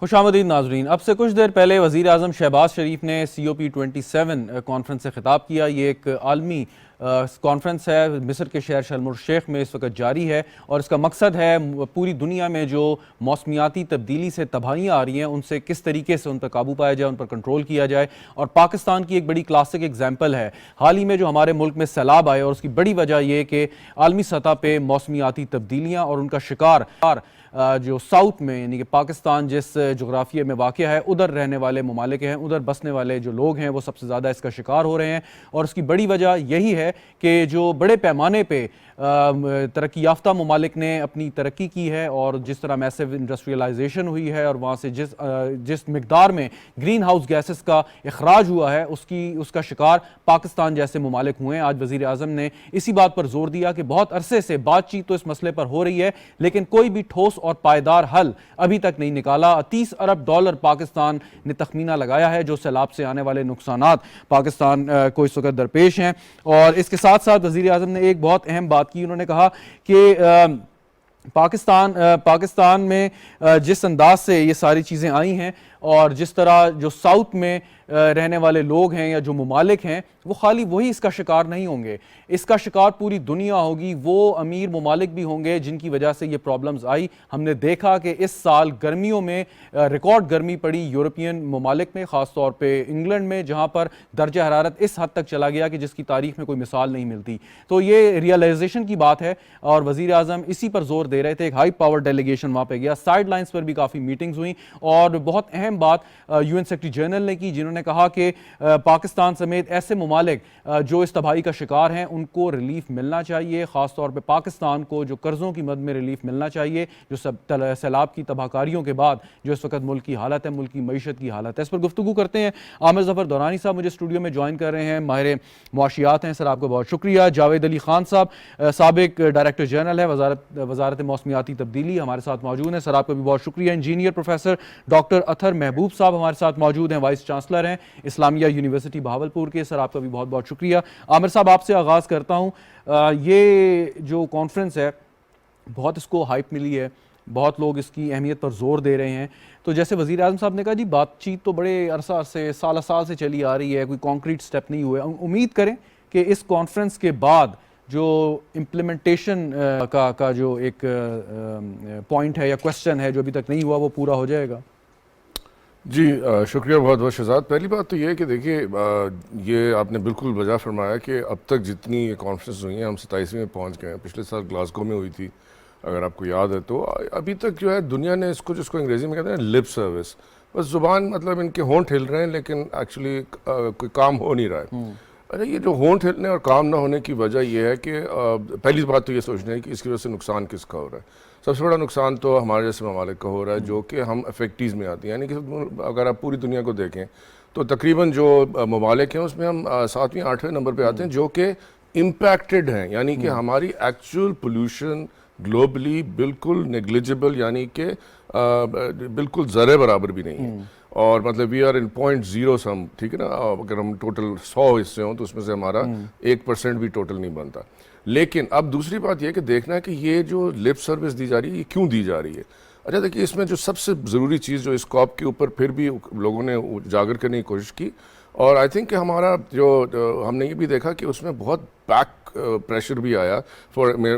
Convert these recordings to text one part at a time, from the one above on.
خوش آمدید ناظرین. اب سے کچھ دیر پہلے وزیر اعظم شہباز شریف نے COP27 کانفرنس سے خطاب کیا. یہ ایک عالمی کانفرنس ہے، مصر کے شہر شرم الشیخ میں اس وقت جاری ہے، اور اس کا مقصد ہے پوری دنیا میں جو موسمیاتی تبدیلی سے تباہیاں آ رہی ہیں ان سے کس طریقے سے ان پر قابو پایا جائے، ان پر کنٹرول کیا جائے. اور پاکستان کی ایک بڑی کلاسک ایگزامپل ہے حال ہی میں جو ہمارے ملک میں سیلاب آئے، اور اس کی بڑی وجہ یہ کہ عالمی سطح پہ موسمیاتی تبدیلیاں اور ان کا شکار جو ساؤتھ میں یعنی کہ پاکستان جس جغرافیہ میں واقع ہے ادھر رہنے والے ممالک ہیں، ادھر بسنے والے جو لوگ ہیں وہ سب سے زیادہ اس کا شکار ہو رہے ہیں. اور اس کی بڑی وجہ یہی ہے کہ جو بڑے پیمانے پہ ترقی یافتہ ممالک نے اپنی ترقی کی ہے، اور جس طرح میسو انڈسٹریلائزیشن ہوئی ہے اور وہاں سے جس مقدار میں گرین ہاؤس گیسز کا اخراج ہوا ہے اس کا شکار پاکستان جیسے ممالک ہوئے ہیں. آج وزیر اعظم نے اسی بات پر زور دیا کہ بہت عرصے سے بات چیت تو اس مسئلے پر ہو رہی ہے لیکن کوئی بھی ٹھوس اور پائیدار حل ابھی تک نہیں نکالا. $30 ارب پاکستان نے تخمینہ لگایا ہے جو سیلاب سے آنے والے نقصانات پاکستان کو اس وقت درپیش ہیں. اور اس کے ساتھ ساتھ وزیر اعظم نے ایک بہت اہم بات کی. انہوں نے کہا کہ پاکستان میں جس انداز سے یہ ساری چیزیں آئی ہیں اور جس طرح جو ساؤتھ میں رہنے والے لوگ ہیں یا جو ممالک ہیں وہ خالی وہی اس کا شکار نہیں ہوں گے، اس کا شکار پوری دنیا ہوگی. وہ امیر ممالک بھی ہوں گے جن کی وجہ سے یہ پرابلمز آئی. ہم نے دیکھا کہ اس سال گرمیوں میں ریکارڈ گرمی پڑی یورپین ممالک میں، خاص طور پہ انگلینڈ میں، جہاں پر درجہ حرارت اس حد تک چلا گیا کہ جس کی تاریخ میں کوئی مثال نہیں ملتی. تو یہ ریئلائزیشن کی بات ہے اور وزیر اعظم اسی پر زور دے رہے تھے. ایک ہائی پاور ڈیلیگیشن وہاں پہ گیا، سائیڈ لائنز پر بھی کافی میٹنگز ہوئیں، اور بہت اہم بات UN سیکرٹری جنرل نے کی جنہوں نے کہا کہ پاکستان سمیت ایسے ممالک جو اس تباہی کا شکار ہیں ان کو ریلیف ملنا چاہیے. خاص طور پہ پاکستان کو جو قرضوں کی مد میں ریلیف ملنا چاہیے، جو سیلاب کی تباہ کاریوں کے بعد جو اس وقت ملک کی حالت ہے، ملک کی معیشت کی حالت ہے. اس پر گفتگو کرتے ہیں. عامر ظفر دورانی صاحب مجھے اسٹوڈیو میں جوائن کر رہے ہیں، ماہر معاشیات ہیں. سر آپ کو بہت شکریہ. جاوید علی خان صاحب سابق ڈائریکٹر جنرل ہے وزارت موسمیاتی تبدیلی، ہمارے ساتھ موجود ہیں. سر آپ کو بھی بہت شکریہ. انجینئر پروفیسر ڈاکٹر اطہر محبوب صاحب ہمارے ساتھ موجود ہیں، وائس چانسلر ہیں اسلامیہ یونیورسٹی بہاولپور کے. سر آپ کا بھی بہت بہت شکریہ. عامر صاحب آپ سے آغاز کرتا ہوں. یہ جو کانفرنس ہے بہت اس کو ہائپ ملی ہے، بہت لوگ اس کی اہمیت پر زور دے رہے ہیں. تو جیسے وزیر اعظم صاحب نے کہا جی بات چیت تو بڑے عرصہ سے سال سے چلی آ رہی ہے، کوئی کانکریٹ سٹیپ نہیں ہوئے. امید کریں کہ اس کانفرنس کے بعد جو امپلیمنٹیشن کا جو ایک پوائنٹ ہے یا کوسچن ہے جو ابھی تک نہیں ہوا وہ پورا ہو جائے گا. جی شکریہ بہت بہت شہزاد. پہلی بات تو یہ ہے کہ دیکھیے یہ آپ نے بالکل بجا فرمایا کہ اب تک جتنی یہ کانفرنس ہوئی ہیں ہم 27ویں میں پہنچ گئے ہیں. پچھلے سال گلاسگو میں ہوئی تھی اگر آپ کو یاد ہے. تو ابھی تک جو ہے دنیا نے اس کو جس کو انگریزی میں کہتے ہیں لپ سروس، بس زبان مطلب ان کے ہونٹ ہل رہے ہیں لیکن ایکچولی کوئی کام ہو نہیں رہا ہے. اچھا یہ جو ہونٹ ہلنے اور کام نہ ہونے کی وجہ یہ ہے کہ پہلی بات تو یہ سوچنا ہے کہ اس کی وجہ سے نقصان کس کا ہو رہا ہے. سب سے بڑا نقصان تو ہمارے جیسے ممالک کا ہو رہا ہے جو کہ ہم افیکٹیز میں آتی ہیں. یعنی کہ اگر آپ پوری دنیا کو دیکھیں تو تقریباً جو ممالک ہیں اس میں ہم 7ویں 8ویں نمبر پہ آتے ہیں جو کہ امپیکٹڈ ہیں. یعنی کہ ہماری ایکچوئل پولوشن گلوبلی بالکل نیگلیجبل، یعنی کہ بالکل ذرے برابر بھی نہیں ہے. اور مطلب وی آر ان 0.0 سم، ٹھیک ہے نا. اگر ہم ٹوٹل 100 حصے ہوں تو اس میں سے ہمارا 1% بھی ٹوٹل نہیں بنتا. لیکن اب دوسری بات یہ کہ دیکھنا ہے کہ یہ جو لپ سروس دی جا رہی ہے یہ کیوں دی جا رہی ہے. اچھا دیکھیے اس میں جو سب سے ضروری چیز جو اس کاپ کے اوپر پھر بھی لوگوں نے اجاگر کرنے کی کوشش کی، اور آئی تھنک کہ ہمارا جو ہم نے یہ بھی دیکھا کہ اس میں بہت بیک پریشر بھی آیا.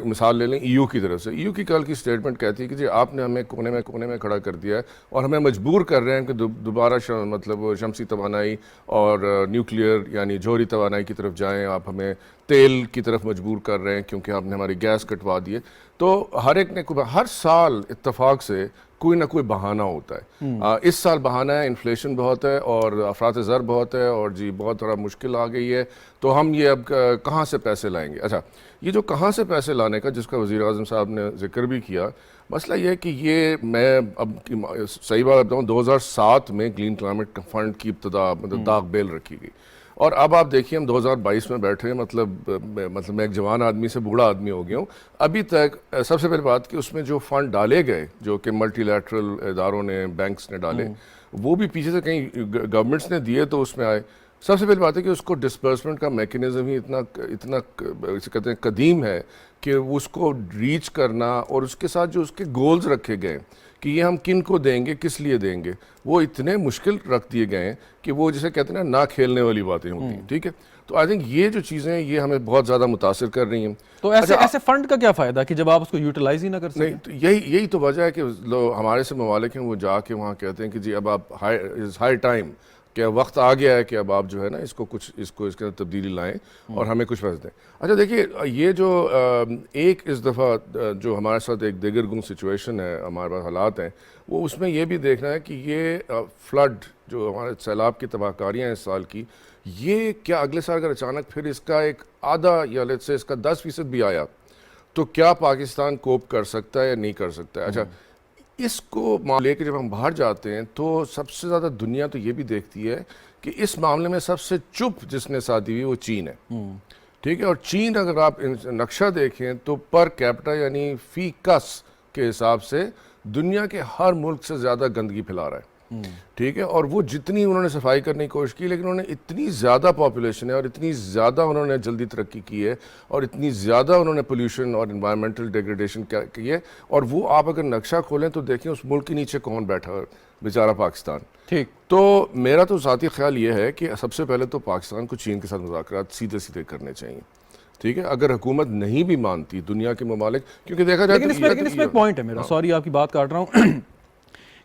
مثال لے لیں EU کی طرف سے. EU کی کل کی سٹیٹمنٹ کہتی ہے کہ جی آپ نے ہمیں کونے میں کھڑا کر دیا ہے اور ہمیں مجبور کر رہے ہیں کہ دوبارہ مطلب شمسی توانائی اور نیوکلیئر یعنی جوہری توانائی کی طرف جائیں. آپ ہمیں تیل کی طرف مجبور کر رہے ہیں کیونکہ آپ نے ہماری گیس کٹوا دی ہے. تو ہر ایک نے ہر سال اتفاق سے کوئی نہ کوئی بہانہ ہوتا ہے. اس سال بہانہ ہے انفلیشن بہت ہے اور افراط زر بہت ہے اور جی بہت تھوڑا مشکل آ گئی ہے تو ہم یہ اب کہاں سے پیسے لائیں گے. اچھا یہ جو کہاں سے پیسے لانے کا جس کا وزیر اعظم صاحب نے ذکر بھی کیا، مسئلہ یہ ہے کہ یہ میں اب صحیح بات بتاؤں 2007 میں گرین کلائمیٹ فنڈ کی ابتدا مطلب داغ بیل رکھی گئی، اور اب آپ دیکھیے ہم 2022 میں بیٹھے ہیں. مطلب میں ایک جوان آدمی سے بوڑھا آدمی ہو گیا ہوں. ابھی تک سب سے پہلی بات کہ اس میں جو فنڈ ڈالے گئے جو کہ ملٹی لیٹرل اداروں نے بینکس نے ڈالے وہ بھی پیچھے سے کہیں گورنمنٹس نے دیے تو اس میں آئے. سب سے پہلی بات ہے کہ اس کو ڈسپرسمنٹ کا میکینزم ہی اتنا کہتے ہیں قدیم ہے کہ اس کو ریچ کرنا اور اس کے ساتھ جو اس کے گولز رکھے گئے کہ یہ ہم کن کو دیں گے, کس لیے دیں گے, وہ اتنے مشکل رکھ دیے گئے ہیں کہ وہ جسے کہتے ہیں نا کھیلنے والی باتیں ہوتی ہیں. ٹھیک ہے, تو آئی تھنک یہ جو چیزیں ہیں یہ ہمیں بہت زیادہ متاثر کر رہی ہیں. تو ایسے فنڈ کا کیا فائدہ کہ جب آپ اس کو یوٹیلائز ہی نہ کر سکیں؟ نہیں, تو یہی تو وجہ ہے کہ ہمارے سے ممالک ہیں وہ جا کے وہاں کہتے ہیں کہ جی اب آپ ہائی ٹائم, کہ وقت آ گیا ہے کہ اب آپ جو ہے نا اس کے اندر تبدیلی لائیں اور ہمیں کچھ پیسے دیں. اچھا دیکھیے, یہ جو ایک اس دفعہ جو ہمارے ساتھ ایک دیگر گون سچویشن ہے, ہمارے پاس حالات ہیں, وہ اس میں یہ بھی دیکھنا ہے کہ یہ فلڈ جو ہمارے سیلاب کی تباہ کاریاں ہیں اس سال کی, یہ کیا اگلے سال اگر اچانک پھر اس کا ایک آدھا یا لیٹس سے اس کا 10% بھی آیا تو کیا پاکستان کوپ کر سکتا ہے یا نہیں کر سکتا ہے. اچھا, اس کو لے کے جب ہم باہر جاتے ہیں تو سب سے زیادہ دنیا تو یہ بھی دیکھتی ہے کہ اس معاملے میں سب سے چپ جس نے ساتھ دی ہوئی وہ چین ہے. ٹھیک ہے, اور چین اگر آپ نقشہ دیکھیں تو پر کیپٹا یعنی فی کس کے حساب سے دنیا کے ہر ملک سے زیادہ گندگی پھیلا رہا ہے. ٹھیک ہے, اور وہ جتنی انہوں نے صفائی کرنے کی کوشش کی, لیکن انہوں نے اتنی زیادہ پاپولیشن ہے اور اتنی زیادہ انہوں نے جلدی ترقی کی ہے اور اتنی زیادہ انہوں نے پولیوشن اور انوائرمنٹل ڈیگریڈیشن کی ہے, اور وہ آپ اگر نقشہ کھولیں تو دیکھیں اس ملک کے نیچے کون بیٹھا ہے, بیچارہ پاکستان. ٹھیک, تو میرا تو ذاتی خیال یہ ہے کہ سب سے پہلے تو پاکستان کو چین کے ساتھ مذاکرات سیدھے کرنے چاہیے. ٹھیک ہے, اگر حکومت نہیں بھی مانتی دنیا کے ممالک, کیونکہ دیکھا جائے لیکن اس میں ایک پوائنٹ ہے میرا, سوری آپ کی بات کاٹ رہا ہوں,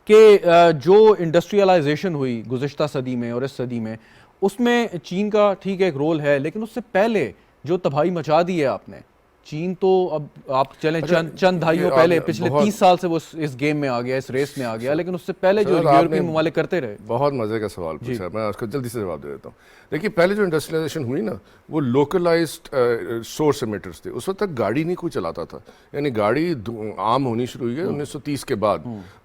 کہ جو انڈسٹریلائزیشن ہوئی گزشتہ صدی میں اور اس صدی میں, اس میں چین کا ٹھیک ہے ایک رول ہے, لیکن اس سے پہلے جو تباہی مچا دی ہے آپ نے, چین تو اب آپ چلیں چند دہائیوں پہلے پچھلے 30 سال سے وہ اس گیم میں آ گیا, اس ریس میں آ گیا, لیکن اس سے پہلے جو یورپین ممالک کرتے رہے. بہت مزے کا سوال پوچھا, میں اس کو جلدی سے جواب دے دیتا ہوں. دیکھیے, پہلے جو انڈسٹریلائزیشن ہوئی نا وہ لوکلائزڈ سورس ایمیٹرز تھے. اس وقت تک گاڑی نہیں کوئی چلاتا تھا, یعنی گاڑی عام ہونی شروع ہوئی ہے 1930 کے بعد.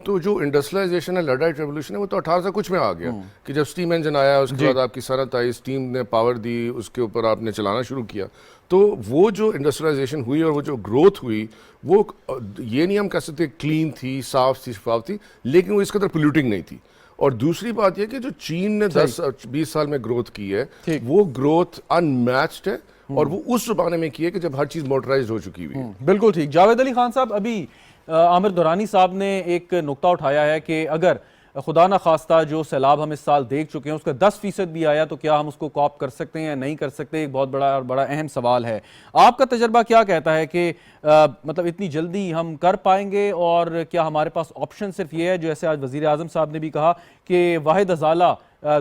تو جو انڈسٹریلائزیشن ہے, لڈائٹ ریولوشن ہے, وہ تو 1800 کچھ میں آ گیا کہ جب اسٹیم انجن آیا, اس کے بعد آپ کی صنعت آئی, اسٹیم نے پاور دی, اس کے اوپر آپ نے چلانا شروع کیا. تو وہ جو انڈسٹریلائزیشن ہوئی اور وہ جو گروتھ ہوئی, وہ یہ نہیں ہم کہہ سکتے کلین تھی, صاف تھی, شفاف تھی, لیکن وہ اس قدر پولیوٹنگ نہیں تھی. اور دوسری بات یہ کہ جو چین نے 10-20 سال میں گروتھ کی ہے, وہ گروتھ ان میچڈ ہے, اور وہ اس زمانے میں کی ہے کہ جب ہر چیز موٹرائزڈ ہو چکی ہوئی ہے. بالکل ٹھیک. جاوید علی خان صاحب, ابھی عامر دورانی صاحب نے ایک نقطہ اٹھایا ہے کہ اگر خدا نہ خواستہ جو سیلاب ہم اس سال دیکھ چکے ہیں اس کا 10% بھی آیا تو کیا ہم اس کو کاپ کر سکتے ہیں یا نہیں کر سکتے. ایک بہت بڑا اہم سوال ہے. آپ کا تجربہ کیا کہتا ہے کہ مطلب اتنی جلدی ہم کر پائیں گے, اور کیا ہمارے پاس آپشن صرف یہ ہے جیسے آج وزیر اعظم صاحب نے بھی کہا کہ واحد ازالہ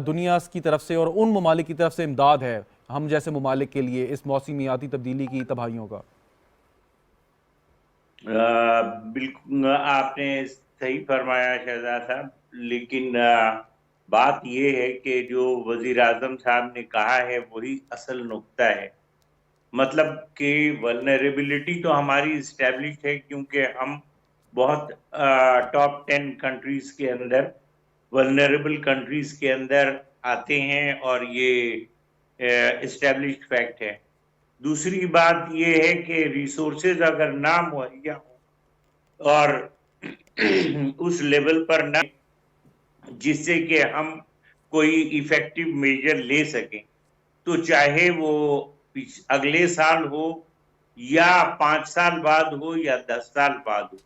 دنیا کی طرف سے اور ان ممالک کی طرف سے امداد ہے ہم جیسے ممالک کے لیے اس موسمیاتی تبدیلی کی تباہیوں کا؟ بالکل آپ نے صحیح فرمایا شہزاد صاحب, لیکن بات یہ ہے کہ جو وزیر اعظم صاحب نے کہا ہے وہی اصل نقطہ ہے. مطلب کہ ولنریبلٹی تو ہماری اسٹیبلشڈ ہے کیونکہ ہم بہت ٹاپ 10 کنٹریز کے اندر, ولنریبل کنٹریز کے اندر آتے ہیں, اور یہ اسٹیبلشڈ فیکٹ ہے. دوسری بات یہ ہے کہ ریسورسز اگر نہ مہیا ہوں اور اس لیول پر نہ جس سے کہ ہم کوئی ایفیکٹو میجر لے سکیں, تو چاہے وہ اگلے سال ہو یا 5 سال بعد ہو یا 10 سال بعد ہو,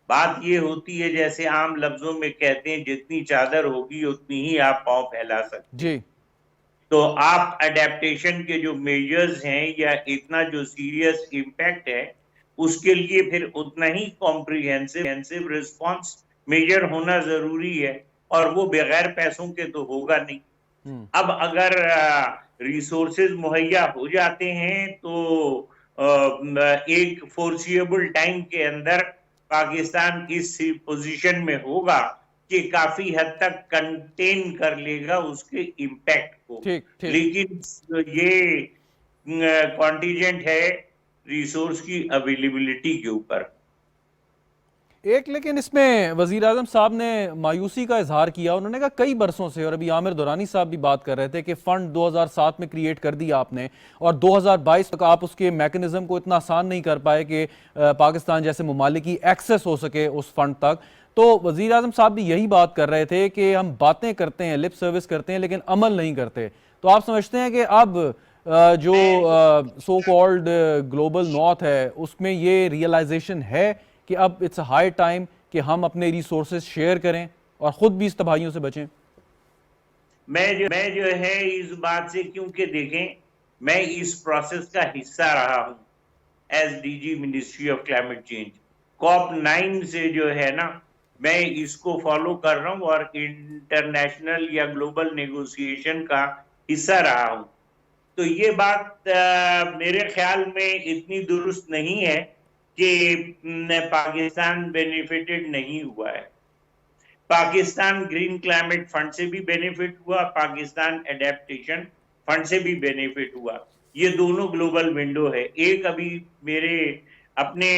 بات یہ ہوتی ہے جیسے عام لفظوں میں کہتے ہیں جتنی چادر ہوگی اتنی ہی آپ پاؤں پھیلا سکتے. جی, تو آپ اڈیپٹیشن کے جو میجرز ہیں یا اتنا جو سیریس امپیکٹ ہے اس کے لیے پھر اتنا ہی کمپریہنسو ریسپانس میجر ہونا ضروری ہے, اور وہ بغیر پیسوں کے تو ہوگا نہیں. اب اگر ریسورسز مہیا ہو جاتے ہیں تو ایک فورسیبل ٹائم کے اندر پاکستان اس پوزیشن میں ہوگا کہ کافی حد تک کنٹین کر لے گا اس کے امپیکٹ کو. لیکن یہ کانٹیجنٹ ہے ریسورس کی اویلیبلٹی کے اوپر. لیکن اس میں وزیر اعظم صاحب نے مایوسی کا اظہار کیا. انہوں نے کہا کئی برسوں سے, اور ابھی عامر دورانی صاحب بھی بات کر رہے تھے کہ فنڈ 2007 میں کریٹ کر دیا آپ نے, اور 2022 تک آپ اس کے میکنزم کو اتنا آسان نہیں کر پائے کہ پاکستان جیسے ممالک کی ایکسیس ہو سکے اس فنڈ تک. تو وزیر اعظم صاحب بھی یہی بات کر رہے تھے کہ ہم باتیں کرتے ہیں, لپ سروس کرتے ہیں, لیکن عمل نہیں کرتے. تو آپ سمجھتے ہیں کہ اب جو سو کالڈ گلوبل نارتھ ہے اس میں یہ ریئلائزیشن ہے کہ اب اٹس ہائی ٹائم کہ ہم اپنے ریسورسز شیئر کریں اور خود بھی اس تباہیوں سے بچیں؟ میں جو ہے اس بات سے، کیونکہ دیکھیں میں اس پروسیس کا حصہ رہا ہوں as D G ministry of climate change. COP9 سے جو ہے نا میں اس کو فالو کر رہا ہوں اور انٹرنیشنل یا گلوبل نیگوسیشن کا حصہ رہا ہوں. تو یہ بات میرے خیال میں اتنی درست نہیں ہے کہ پاکستان بینیفیٹڈ نہیں ہوا ہے. پاکستان گرین کلائمیٹ فنڈ سے بھی بینیفٹ ہوا، پاکستان ایڈیپٹیشن فنڈ سے بھی بینیفٹ ہوا. یہ دونوں گلوبل ونڈو ہے. ایک ابھی میرے اپنے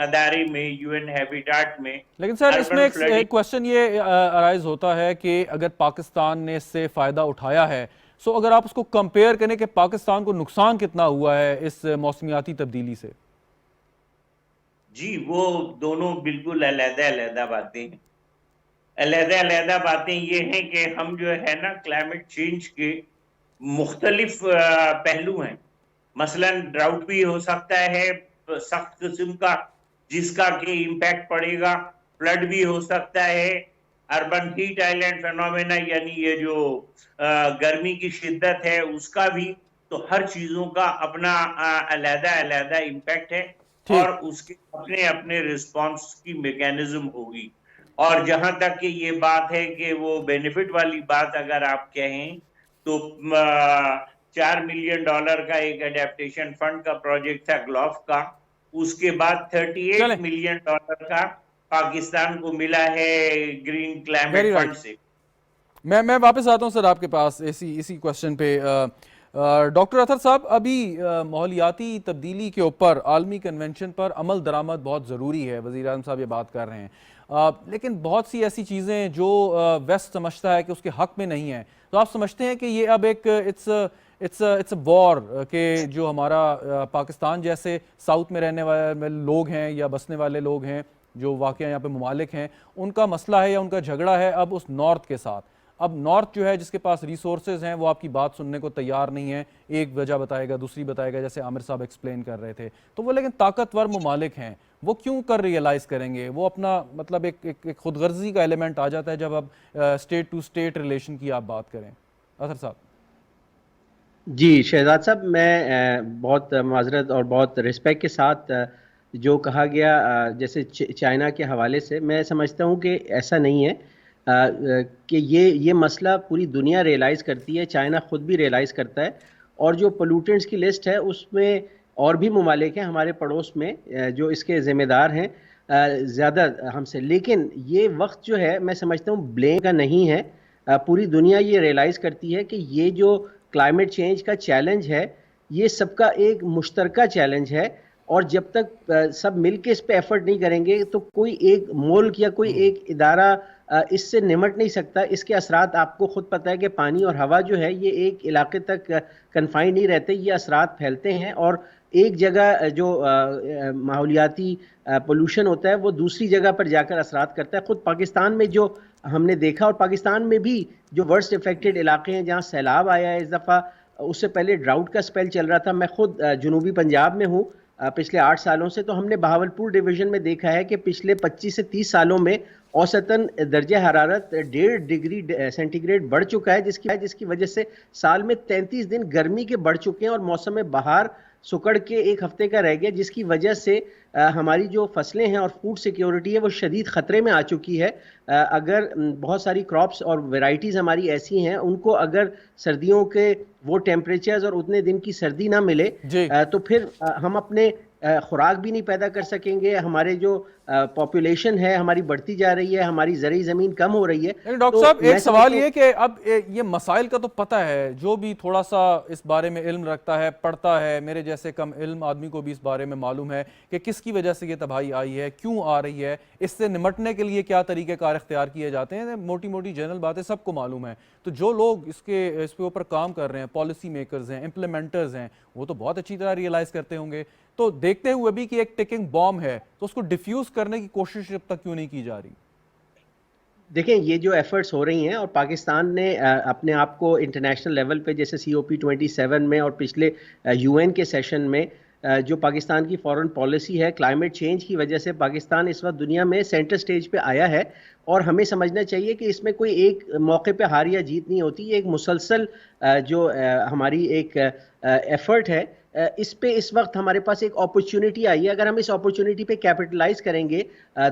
ادارے میں یو این ہیبیٹاٹ میں، لیکن سر اس میں ایک کوشچن یہ ارائز ہوتا ہے کہ اگر پاکستان نے اس سے فائدہ اٹھایا ہے، سو اگر آپ اس کو کمپیئر کریں کہ پاکستان کو نقصان کتنا ہوا ہے اس موسمیاتی تبدیلی سے؟ جی وہ دونوں بالکل علیحدہ علیحدہ باتیں ہیں. علیحدہ باتیں یہ ہیں کہ ہم جو ہے نا کلائمیٹ چینج کے مختلف پہلو ہیں. مثلا ڈراؤٹ بھی ہو سکتا ہے سخت قسم کا جس کا کہ امپیکٹ پڑے گا، فلڈ بھی ہو سکتا ہے، اربن ہیٹ آئیلینڈ فینومینا یعنی یہ جو گرمی کی شدت ہے اس کا بھی. تو ہر چیزوں کا اپنا علیحدہ امپیکٹ ہے اور اس کے اپنے اپنے رسپانس کی میکینزم ہوگی. اور جہاں تک کہ یہ بات ہے کہ وہ بینیفٹ والی بات اگر آپ کہیں تو $4 ملین کا ایک ایڈیپٹیشن فنڈ کا پروجیکٹ تھا گلوف کا، اس کے بعد $38 ملین کا پاکستان کو ملا ہے گرین کلائمیٹ فنڈ سے. میں واپس آتا ہوں سر آپ کے پاس اسی کوشچن پہ. ڈاکٹر اطہر صاحب، ابھی ماحولیاتی تبدیلی کے اوپر عالمی کنونشن پر عمل درآمد بہت ضروری ہے، وزیر اعظم صاحب یہ بات کر رہے ہیں، لیکن بہت سی ایسی چیزیں جو ویسٹ سمجھتا ہے کہ اس کے حق میں نہیں ہیں. تو آپ سمجھتے ہیں کہ یہ اب ایک اٹس اے وار کہ جو ہمارا پاکستان جیسے ساؤتھ میں رہنے والے لوگ ہیں یا بسنے والے لوگ ہیں جو واقعہ یہاں پہ ممالک ہیں، ان کا مسئلہ ہے یا ان کا جھگڑا ہے اب اس نارتھ کے ساتھ؟ اب نارتھ جو ہے جس کے پاس ریسورسز ہیں وہ آپ کی بات سننے کو تیار نہیں ہے، ایک وجہ بتائے گا دوسری بتائے گا، جیسے عامر صاحب ایکسپلین کر رہے تھے. تو وہ لیکن طاقتور ممالک ہیں، وہ کیوں کر ریئلائز کریں گے؟ وہ اپنا مطلب ایک خود غرضی کا ایلیمنٹ آ جاتا ہے جب اب اسٹیٹ ٹو اسٹیٹ ریلیشن کی آپ بات کریں. اطہر صاحب. جی شہزاد صاحب، میں بہت معذرت اور بہت رسپیکٹ کے ساتھ جو کہا گیا جیسے چائنا کے حوالے سے، میں سمجھتا ہوں کہ ایسا نہیں ہے کہ یہ مسئلہ پوری دنیا ریئلائز کرتی ہے، چائنا خود بھی ریئلائز کرتا ہے، اور جو پولوٹنٹس کی لسٹ ہے اس میں اور بھی ممالک ہیں ہمارے پڑوس میں جو اس کے ذمہ دار ہیں زیادہ ہم سے. لیکن یہ وقت جو ہے میں سمجھتا ہوں بلیم کا نہیں ہے. پوری دنیا یہ ریئلائز کرتی ہے کہ یہ جو کلائمیٹ چینج کا چیلنج ہے یہ سب کا ایک مشترکہ چیلنج ہے، اور جب تک سب مل کے اس پہ ایفرٹ نہیں کریں گے تو کوئی ایک ملک یا کوئی ایک ادارہ اس سے نمٹ نہیں سکتا. اس کے اثرات آپ کو خود پتہ ہے کہ پانی اور ہوا جو ہے یہ ایک علاقے تک کنفائن نہیں رہتے، یہ اثرات پھیلتے ہیں، اور ایک جگہ جو ماحولیاتی پولوشن ہوتا ہے وہ دوسری جگہ پر جا کر اثرات کرتا ہے. خود پاکستان میں جو ہم نے دیکھا، اور پاکستان میں بھی جو ورسٹ افیکٹڈ علاقے ہیں جہاں سیلاب آیا ہے اس دفعہ، اس سے پہلے ڈراؤٹ کا سپیل چل رہا تھا. میں خود جنوبی پنجاب میں ہوں پچھلے 8 سالوں سے، تو ہم نے بہاولپور ڈویژن میں دیکھا ہے کہ پچھلے 25 سے 30 سالوں میں اوسطاً درجہ حرارت 1.5 ڈگری سینٹی گریڈ بڑھ چکا ہے، جس کی وجہ سے سال میں 33 دن گرمی کے بڑھ چکے ہیں، اور موسم بہار سکڑ کے 1 ہفتے کا رہ گیا، جس کی وجہ سے ہماری جو فصلیں ہیں اور فوڈ سیکیورٹی ہے وہ شدید خطرے میں آ چکی ہے. اگر بہت ساری کراپس اور ویرائٹیز ہماری ایسی ہیں، ان کو اگر سردیوں کے وہ ٹیمپریچرز اور اتنے دن کی سردی نہ ملے تو پھر ہم اپنے خوراک بھی نہیں پیدا کر سکیں گے. ہمارے جو پاپولیشن ہے ہماری بڑھتی جا رہی ہے، ہماری زرعی زمین کم ہو رہی ہے. ڈاکٹر صاحب ایک سوال یہ کہ اب یہ مسائل کا تو پتہ ہے، جو بھی تھوڑا سا اس بارے میں علم رکھتا ہے، پڑھتا ہے، میرے جیسے کم علم آدمی کو بھی اس بارے میں معلوم ہے کہ کس کی وجہ سے یہ تباہی آئی ہے، کیوں آ رہی ہے، اس سے نمٹنے کے لیے کیا طریقہ کار اختیار کیے جاتے ہیں. موٹی موٹی جنرل باتیں سب کو معلوم ہے. تو جو لوگ اس کے اوپر کام کر رہے ہیں، پالیسی میکرز ہیں، امپلیمنٹرز ہیں، وہ تو بہت اچھی طرح ریئلائز کرتے ہوں گے. تو دیکھتے ہوئے بھی کہ ایک ٹیکنگ بام ہے، تو اس کو ڈیفیوز کرنے کی کوشش اب تک کیوں نہیں کی جا رہی؟ دیکھیں یہ جو ایفرٹس ہو رہی ہیں، اور پاکستان نے اپنے آپ کو انٹرنیشنل لیول پہ جیسے COP27 میں اور پچھلے UN کے سیشن میں جو پاکستان کی فورن پالیسی ہے کلائمیٹ چینج کی وجہ سے پاکستان اس وقت دنیا میں سینٹر سٹیج پہ آیا ہے، اور ہمیں سمجھنا چاہیے کہ اس میں کوئی ایک موقع پہ ہار یا جیت نہیں ہوتی، یہ ایک مسلسل جو ہماری ایک ایفرٹ ہے، اس پہ اس وقت ہمارے پاس ایک اپرچونٹی آئی ہے. اگر ہم اس اپرچونٹی پہ کیپٹلائز کریں گے،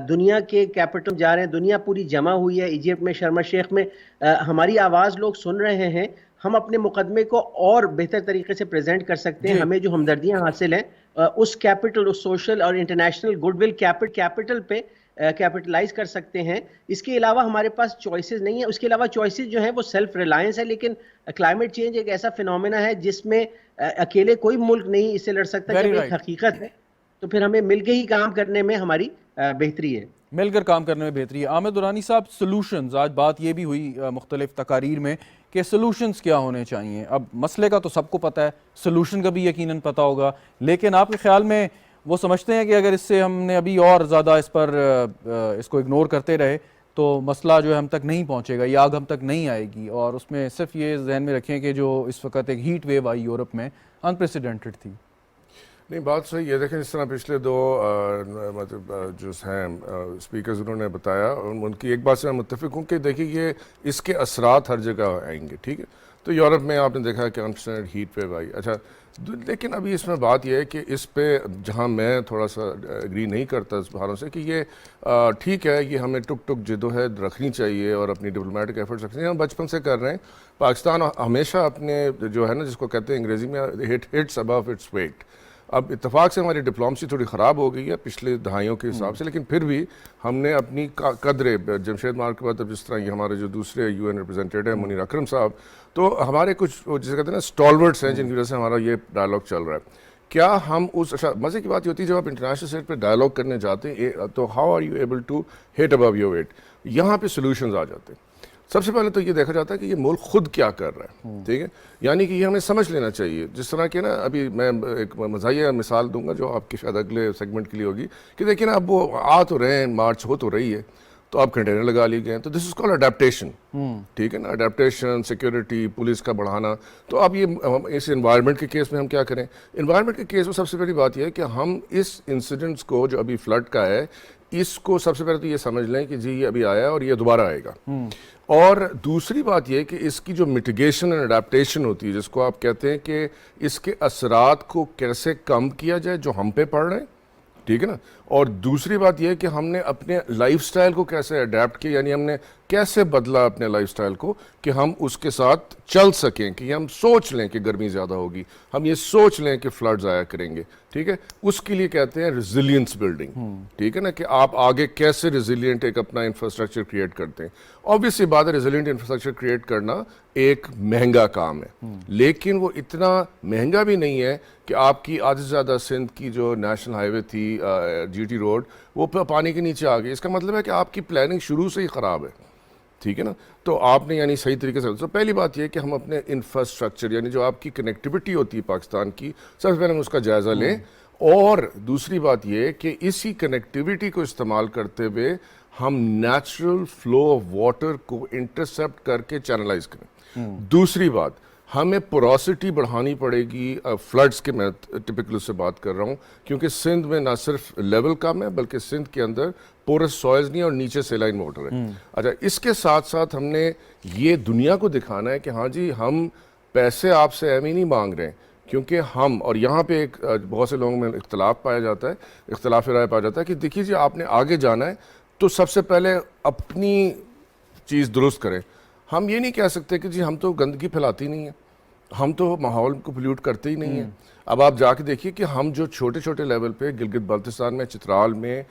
دنیا کے کیپٹل جا رہے ہیں، دنیا پوری جمع ہوئی ہے ایجپٹ میں، شرم الشیخ میں، ہماری آواز لوگ سن رہے ہیں، ہم اپنے مقدمے کو اور بہتر طریقے سے پریزنٹ کر سکتے ہیں. ہمیں جو ہمدردیاں حاصل ہیں اس کیپٹل، اس سوشل اور انٹرنیشنل گڈ ول کیپٹل پہ کیپٹلائز کر سکتے ہیں. اس کے علاوہ ہمارے پاس چوائسیز نہیں ہیں. اس کے علاوہ چوائسیز جو ہیں وہ سیلف ریلائنس ہے، لیکن کلائمیٹ چینج ایک ایسا فینومینا ہے جس میں اکیلے کوئی ملک نہیں اس سے لڑ سکتا. جب ایک حقیقت ہے تو پھر ہمیں مل کے ہی کام کرنے میں ہماری بہتری ہے، مل کر کام کرنے میں بہتری ہے. عامر درانی صاحب، سلوشنز، آج بات یہ بھی ہوئی مختلف تقاریر میں کہ سلوشنز کیا ہونے چاہیے. اب مسئلے کا تو سب کو پتہ ہے، سلوشن کا بھی یقیناً پتہ ہوگا، لیکن آپ کے خیال میں وہ سمجھتے ہیں کہ اگر اس سے ہم نے ابھی اور زیادہ اس کو اگنور کرتے رہے تو مسئلہ جو ہے ہم تک نہیں پہنچے گا، یہ آگ ہم تک نہیں آئے گی؟ اور اس میں صرف یہ ذہن میں رکھیں کہ جو اس وقت ایک ہیٹ ویو آئی یورپ میں، انپریسیڈنٹڈ تھی. نہیں، بات صحیح ہے. دیکھیں، جس طرح پچھلے دو مطلب جو ہیں اسپیکرز انہوں نے بتایا، ان کی ایک بات سے میں متفق ہوں کہ دیکھیے یہ اس کے اثرات ہر جگہ آئیں گے. ٹھیک ہے، تو یورپ میں آپ نے دیکھا کہ انپریسیڈنٹڈ ہیٹ ویو آئی. اچھا، لیکن ابھی اس میں بات یہ ہے کہ اس پہ جہاں میں تھوڑا سا اگری نہیں کرتا اس بہاروں سے کہ یہ ٹھیک ہے، یہ ہمیں ٹک ٹک جدوجہد رکھنی چاہیے اور اپنی ڈپلومیٹک ایفرٹس رکھنی چاہیے. ہم بچپن سے کر رہے ہیں. پاکستان ہمیشہ اپنے جو ہے نا، جس کو کہتے ہیں انگریزی میں ہٹس ابو اٹس ویٹ. اب اتفاق سے ہماری ڈپلومسی تھوڑی خراب ہو گئی ہے پچھلے دہائیوں کے حساب سے، لیکن پھر بھی ہم نے اپنی قدرے جمشید مارک کے بعد اب جس طرح یہ ہمارے جو دوسرے یو این ریپرزینٹیٹیو ہیں منیر اکرم صاحب، تو ہمارے کچھ جسے کہتے ہیں نا اسٹالورٹس ہیں جن کی وجہ سے ہمارا یہ ڈائلاگ چل رہا ہے. کیا ہم اس اچھا مزے کی بات یہ ہوتی ہے جب آپ انٹرنیشنل اسٹیج پہ ڈائلاگ کرنے جاتے ہیں تو how are you able to hit above your weight? یہاں پہ سولوشنز آ جاتے ہیں. سب سے پہلے تو یہ دیکھا جاتا ہے کہ یہ ملک خود کیا کر رہا ہے. ٹھیک ہے، یعنی کہ یہ ہمیں سمجھ لینا چاہیے. جس طرح کہ نا ابھی میں ایک مزاحیہ مثال دوں گا جو آپ کی شاید اگلے سیگمنٹ کے لیے ہوگی کہ دیکھیں نا، اب وہ آ تو رہے ہیں، مارچ ہو تو رہی ہے، تو آپ کنٹینر لگا لیے گئے ہیں، تو دس از کال اڈیپٹیشن. ٹھیک ہے نا، اڈیپٹیشن، سیکیورٹی، پولیس کا بڑھانا. تو اب یہ اس انوائرمنٹ کے کیس میں ہم کیا کریں؟ انوائرمنٹ کے کیس میں سب سے پہلی بات یہ ہے کہ ہم اس انسیڈنٹس کو جو ابھی فلڈ کا ہے، اس کو سب سے پہلے تو یہ سمجھ لیں کہ جی یہ ابھی آیا ہے اور یہ دوبارہ آئے گا. اور دوسری بات یہ کہ اس کی جو میٹیگیشن اینڈ اڈیپٹیشن ہوتی ہے، جس کو آپ کہتے ہیں کہ اس کے اثرات کو کیسے کم کیا جائے جو ہم پہ پڑ رہے ہیں. ٹھیک ہے نا. اور دوسری بات یہ ہے کہ ہم نے اپنے لائف سٹائل کو کیسے اڈیپٹ کیا، یعنی ہم نے کیسے بدلا اپنے لائف سٹائل کو کہ ہم اس کے ساتھ چل سکیں. کہ ہم سوچ لیں کہ گرمی زیادہ ہوگی، ہم یہ سوچ لیں کہ فلڈز آیا کریں گے. ٹھیک ہے، اس کے لیے کہتے ہیں ریزیلینس بلڈنگ. ٹھیک ہے نا، کہ آپ آگے کیسے ریزیلینٹ ایک اپنا انفراسٹرکچر کریٹ کرتے ہیں. آبویسلی بات ہے، ریزیلینٹ انفراسٹرکچر کریٹ کرنا ایک مہنگا کام ہے، لیکن وہ اتنا مہنگا بھی نہیں ہے کہ آپ کی آدھے سے زیادہ سندھ کی جو نیشنل ہائی وے تھی جی ٹی روڈ وہ پانی کے نیچے آ گئی. اس کا مطلب ہے کہ آپ کی پلاننگ شروع سے ہی خراب ہے. ٹھیک ہے نا. تو آپ نے یعنی صحیح طریقے سے، تو پہلی بات یہ ہے کہ ہم اپنے انفراسٹرکچر یعنی جو آپ کی کنیکٹیوٹی ہوتی ہے پاکستان کی، سب سے پہلے ہم اس کا جائزہ لیں. اور دوسری بات یہ کہ اسی کنیکٹیوٹی کو استعمال کرتے ہوئے ہم نیچرل فلو آف واٹر کو انٹرسپٹ کر کے چینلائز کریں. دوسری بات، ہمیں پوروسٹی بڑھانی پڑے گی فلڈز کے. میں ٹپکل سے بات کر رہا ہوں کیونکہ سندھ میں نہ صرف لیول کم ہے بلکہ سندھ کے اندر پورس سوائلز نہیں اور نیچے سیلائن واٹر ہے. اچھا، اس کے ساتھ ساتھ ہم نے یہ دنیا کو دکھانا ہے کہ ہاں جی ہم پیسے آپ سے اہم ہی نہیں مانگ رہے ہیں، کیونکہ ہم، اور یہاں پہ ایک بہت سے لوگوں میں اختلاف پایا جاتا ہے، اختلاف رائے پایا جاتا ہے کہ دیکھیے جی آپ نے آگے جانا ہے تو سب سے پہلے اپنی چیز درست کریں. ہم یہ نہیں کہہ سکتے کہ جی ہم تو گندگی پھیلاتی نہیں ہیں، ہم تو ماحول کو پولیوٹ کرتے ہی نہیں ہیں. اب آپ جا کے دیکھیے کہ ہم جو چھوٹے چھوٹے لیول پہ گلگت بلتستان میں، چترال میں،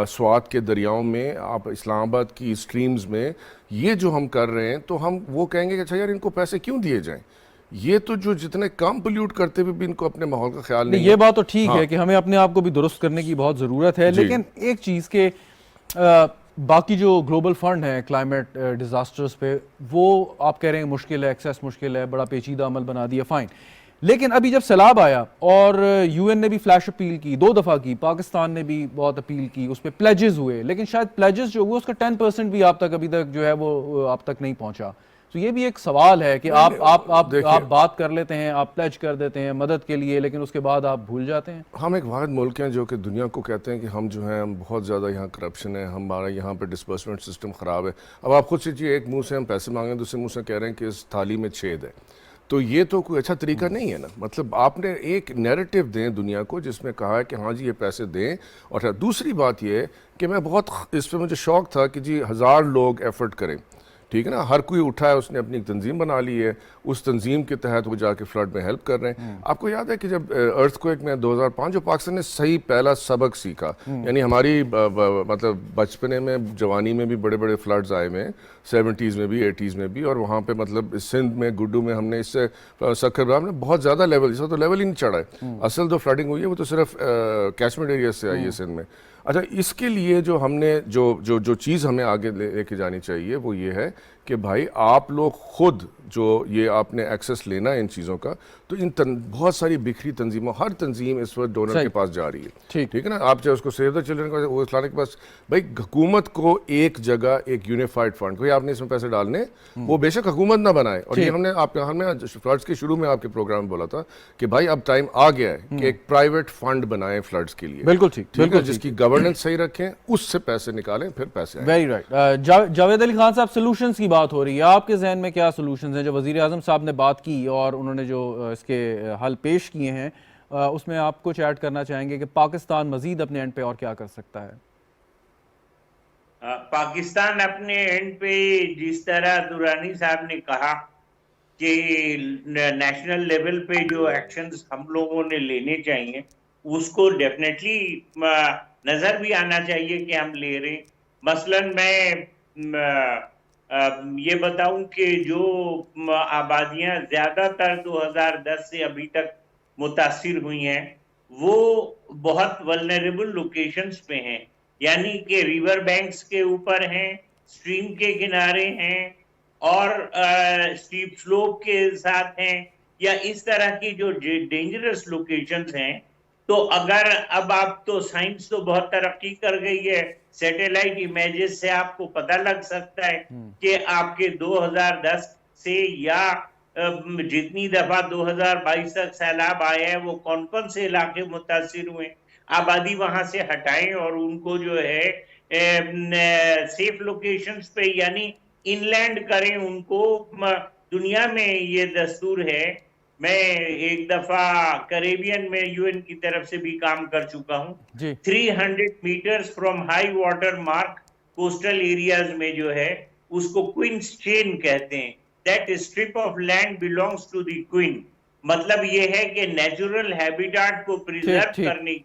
سوات کے دریاؤں میں، آپ اسلام آباد کی اسٹریمز میں یہ جو ہم کر رہے ہیں، تو ہم وہ کہیں گے کہ اچھا یار ان کو پیسے کیوں دیے جائیں؟ یہ تو جو جتنے کم پولیوٹ کرتے ہوئے بھی ان کو اپنے ماحول کا خیال نہیں. یہ بات تو ٹھیک ہے کہ ہمیں اپنے آپ کو بھی درست کرنے کی بہت ضرورت ہے، لیکن ایک چیز کہ باقی جو گلوبل فنڈ ہیں کلائمیٹ ڈیزاسٹرز پہ، وہ آپ کہہ رہے ہیں مشکل ہے، ایکسیس مشکل ہے، بڑا پیچیدہ عمل بنا دیا، فائن. لیکن ابھی جب سیلاب آیا اور یو این نے بھی فلیش اپیل کی، 2 دفعہ کی، پاکستان نے بھی بہت اپیل کی، اس پہ پلیجز ہوئے، لیکن شاید پلیجز جو ہوئے اس کا 10% بھی آپ تک ابھی تک جو ہے وہ آپ تک نہیں پہنچا. تو یہ بھی ایک سوال ہے کہ آپ دیکھیے، بات کر لیتے ہیں, آپ پلیج کر دیتے ہیں مدد کے لیے, لیکن اس کے بعد آپ بھول جاتے ہیں. ہم ایک واحد ملک ہیں جو کہ دنیا کو کہتے ہیں کہ ہم جو ہیں ہم بہت زیادہ یہاں کرپشن ہے, ہمارا یہاں پہ ڈسبرسمنٹ سسٹم خراب ہے. اب آپ خود سوچیے, ایک منہ سے ہم پیسے مانگیں, دوسرے منہ سے کہہ رہے ہیں کہ اس تھالی میں چھید ہے. تو یہ تو کوئی اچھا طریقہ نہیں ہے نا. مطلب آپ نے ایک نیریٹو دیں دنیا کو جس میں کہا ہے کہ ہاں جی یہ پیسے دیں. اور دوسری بات یہ ہے کہ میں بہت اس پہ مجھے شوق تھا کہ جی 1000 لوگ ایفرٹ کریں, ٹھیک ہے نا, ہر کوئی اٹھا ہے, اس نے اپنی ایک تنظیم بنا لی ہے, اس تنظیم کے تحت وہ جا کے فلڈ میں ہیلپ کر رہے ہیں. آپ کو یاد ہے کہ جب ارتھ کوئک میں 2005 جو پاکستان نے صحیح پہلا سبق سیکھا, یعنی ہماری مطلب بچپنے میں جوانی میں بھی بڑے بڑے فلڈز آئے ہوئے ہیں, 70s میں بھی 80s میں بھی, اور وہاں پہ مطلب سندھ میں گڈو میں ہم نے اس سے سکھرگرام نے بہت زیادہ لیول, اس تو لیول ہی نہیں چڑھا ہے. اصل جو فلڈنگ ہوئی ہے وہ تو صرف کیچمنٹ ایریا سے آئی ہے سندھ میں. اچھا, اس کے لیے جو ہم نے جو چیز ہمیں آگے لے کے جانی چاہیے وہ یہ ہے کہ بھائی آپ لوگ خود جو یہ آپ نے ایکسس لینا ہے ان چیزوں کا, تو ان بہت ساری بکھری تنظیموں, ہر تنظیم اس وقت ڈونر کے پاس جا رہی ہے, ٹھیک ہے نا. آپ چاہے اس کو سیو دا چلڈرن کا وہ لانے کے پاس, بھائی حکومت کو ایک جگہ ایک یونیفائڈ فنڈ, کوئی آپ نے اس میں پیسے ڈالنے, وہ بے شک حکومت نہ بنائے. اور یہ ہم نے آپ فلڈس کے شروع میں آپ کے پروگرام میں بولا تھا کہ بھائی اب ٹائم آ گیا ہے کہ ایک پرائیویٹ فنڈ بنائیں فلڈس کے لیے. بالکل ٹھیک, بالکل جس کی گورننس صحیح رکھیں, اس سے پیسے نکالیں, پھر پیسے آئیں. Very right. Javed Ali Khan Sahab, solutions کی بات ہو رہی ہے, آپ کے ذہن میں کیا سولوشنز ہیں؟ جو وزیر اعظم صاحب نے بات کی اور انہوں نے جو اس کے حل پیش کیے ہیں, اس میں آپ کچھ ایڈ کرنا چاہیں گے کہ پاکستان مزید اپنے اینڈ پہ اور کیا کر سکتا ہے؟ پاکستان اپنے اینڈ پہ جس طرح دورانی صاحب نے کہا کہ نیشنل لیول پہ جو ایکشنز ہم لوگوں نے لینے چاہیے, اس کو ڈیفینیٹلی نظر بھی آنا چاہیے کہ ہم لے رہے. مثلاً میں یہ بتاؤں کہ جو آبادیاں زیادہ تر 2010 سے ابھی تک متاثر ہوئی ہیں وہ بہت ولنریبل لوکیشنز پہ ہیں, یعنی کہ ریور بینکس کے اوپر ہیں, سٹریم کے کنارے ہیں, اور اسٹیپ سلوپ کے ساتھ ہیں, یا اس طرح کی جو ڈینجرس لوکیشنز ہیں. تو اگر اب آپ تو سائنس تو بہت ترقی کر گئی ہے, سیٹلائٹ امیجز سے آپ کو پتہ لگ سکتا ہے کہ آپ کے 2010 سے یا جتنی دفعہ 2022 تک سیلاب آئے ہیں وہ کون کون سے علاقے متاثر ہوئے. آبادی وہاں سے ہٹائیں اور ان کو جو ہے سیف لوکیشنز پہ یعنی ان لینڈ کریں ان کو. دنیا میں یہ دستور ہے. میں ایک دفعہ کریبین میں یو این کی طرف سے بھی کام کر چکا ہوں. 300 meters from high water mark coastal areas میں جو ہے اس کو کوئنز چین کہتے ہیں. That strip of land belongs to the queen. مطلب یہ ہے کہ نیچرل ہیبیٹاٹ کو پریزرو کرنے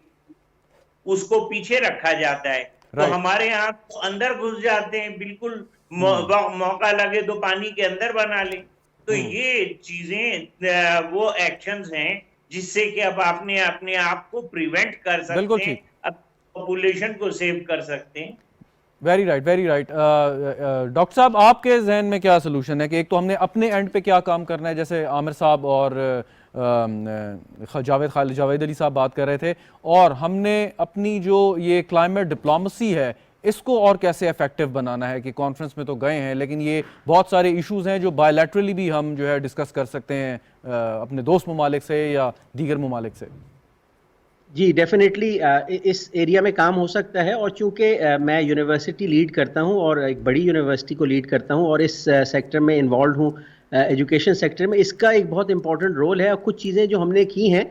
اس کو پیچھے رکھا جاتا ہے. تو ہمارے یہاں اندر گھس جاتے ہیں, بالکل موقع لگے تو پانی کے اندر بنا لیں. تو یہ چیزیں وہ ایکشنز ہیں جس سے کہ اب آپ نے اپنے آپ کو پریونٹ کر سکتے ہیں, پاپولیشن کو سیو کر سکتے ہیں. Very right, very right. Doctor صاحب, آپ کے ذہن میں کیا سلوشن ہے کہ ایک تو ہم نے اپنے اینڈ پہ کیا کام کرنا ہے, جیسے عامر صاحب اور جاوید علی صاحب بات کر رہے تھے, اور ہم نے اپنی جو یہ کلائمیٹ ڈپلومسی ہے اس کو اور کیسے افیکٹو بنانا ہے کہ کانفرنس میں تو گئے ہیں لیکن یہ بہت سارے ایشوز ہیں جو بائی لیٹرلی بھی ہم جو ہے ڈسکس کر سکتے ہیں اپنے دوست ممالک سے یا دیگر ممالک سے. جی ڈیفینیٹلی اس ایریا میں کام ہو سکتا ہے, اور چونکہ میں یونیورسٹی لیڈ کرتا ہوں اور ایک بڑی یونیورسٹی کو لیڈ کرتا ہوں اور اس سیکٹر میں انوالوڈ ہوں, ایجوکیشن سیکٹر میں, اس کا ایک بہت امپورٹنٹ رول ہے. اور کچھ چیزیں جو ہم نے کی ہیں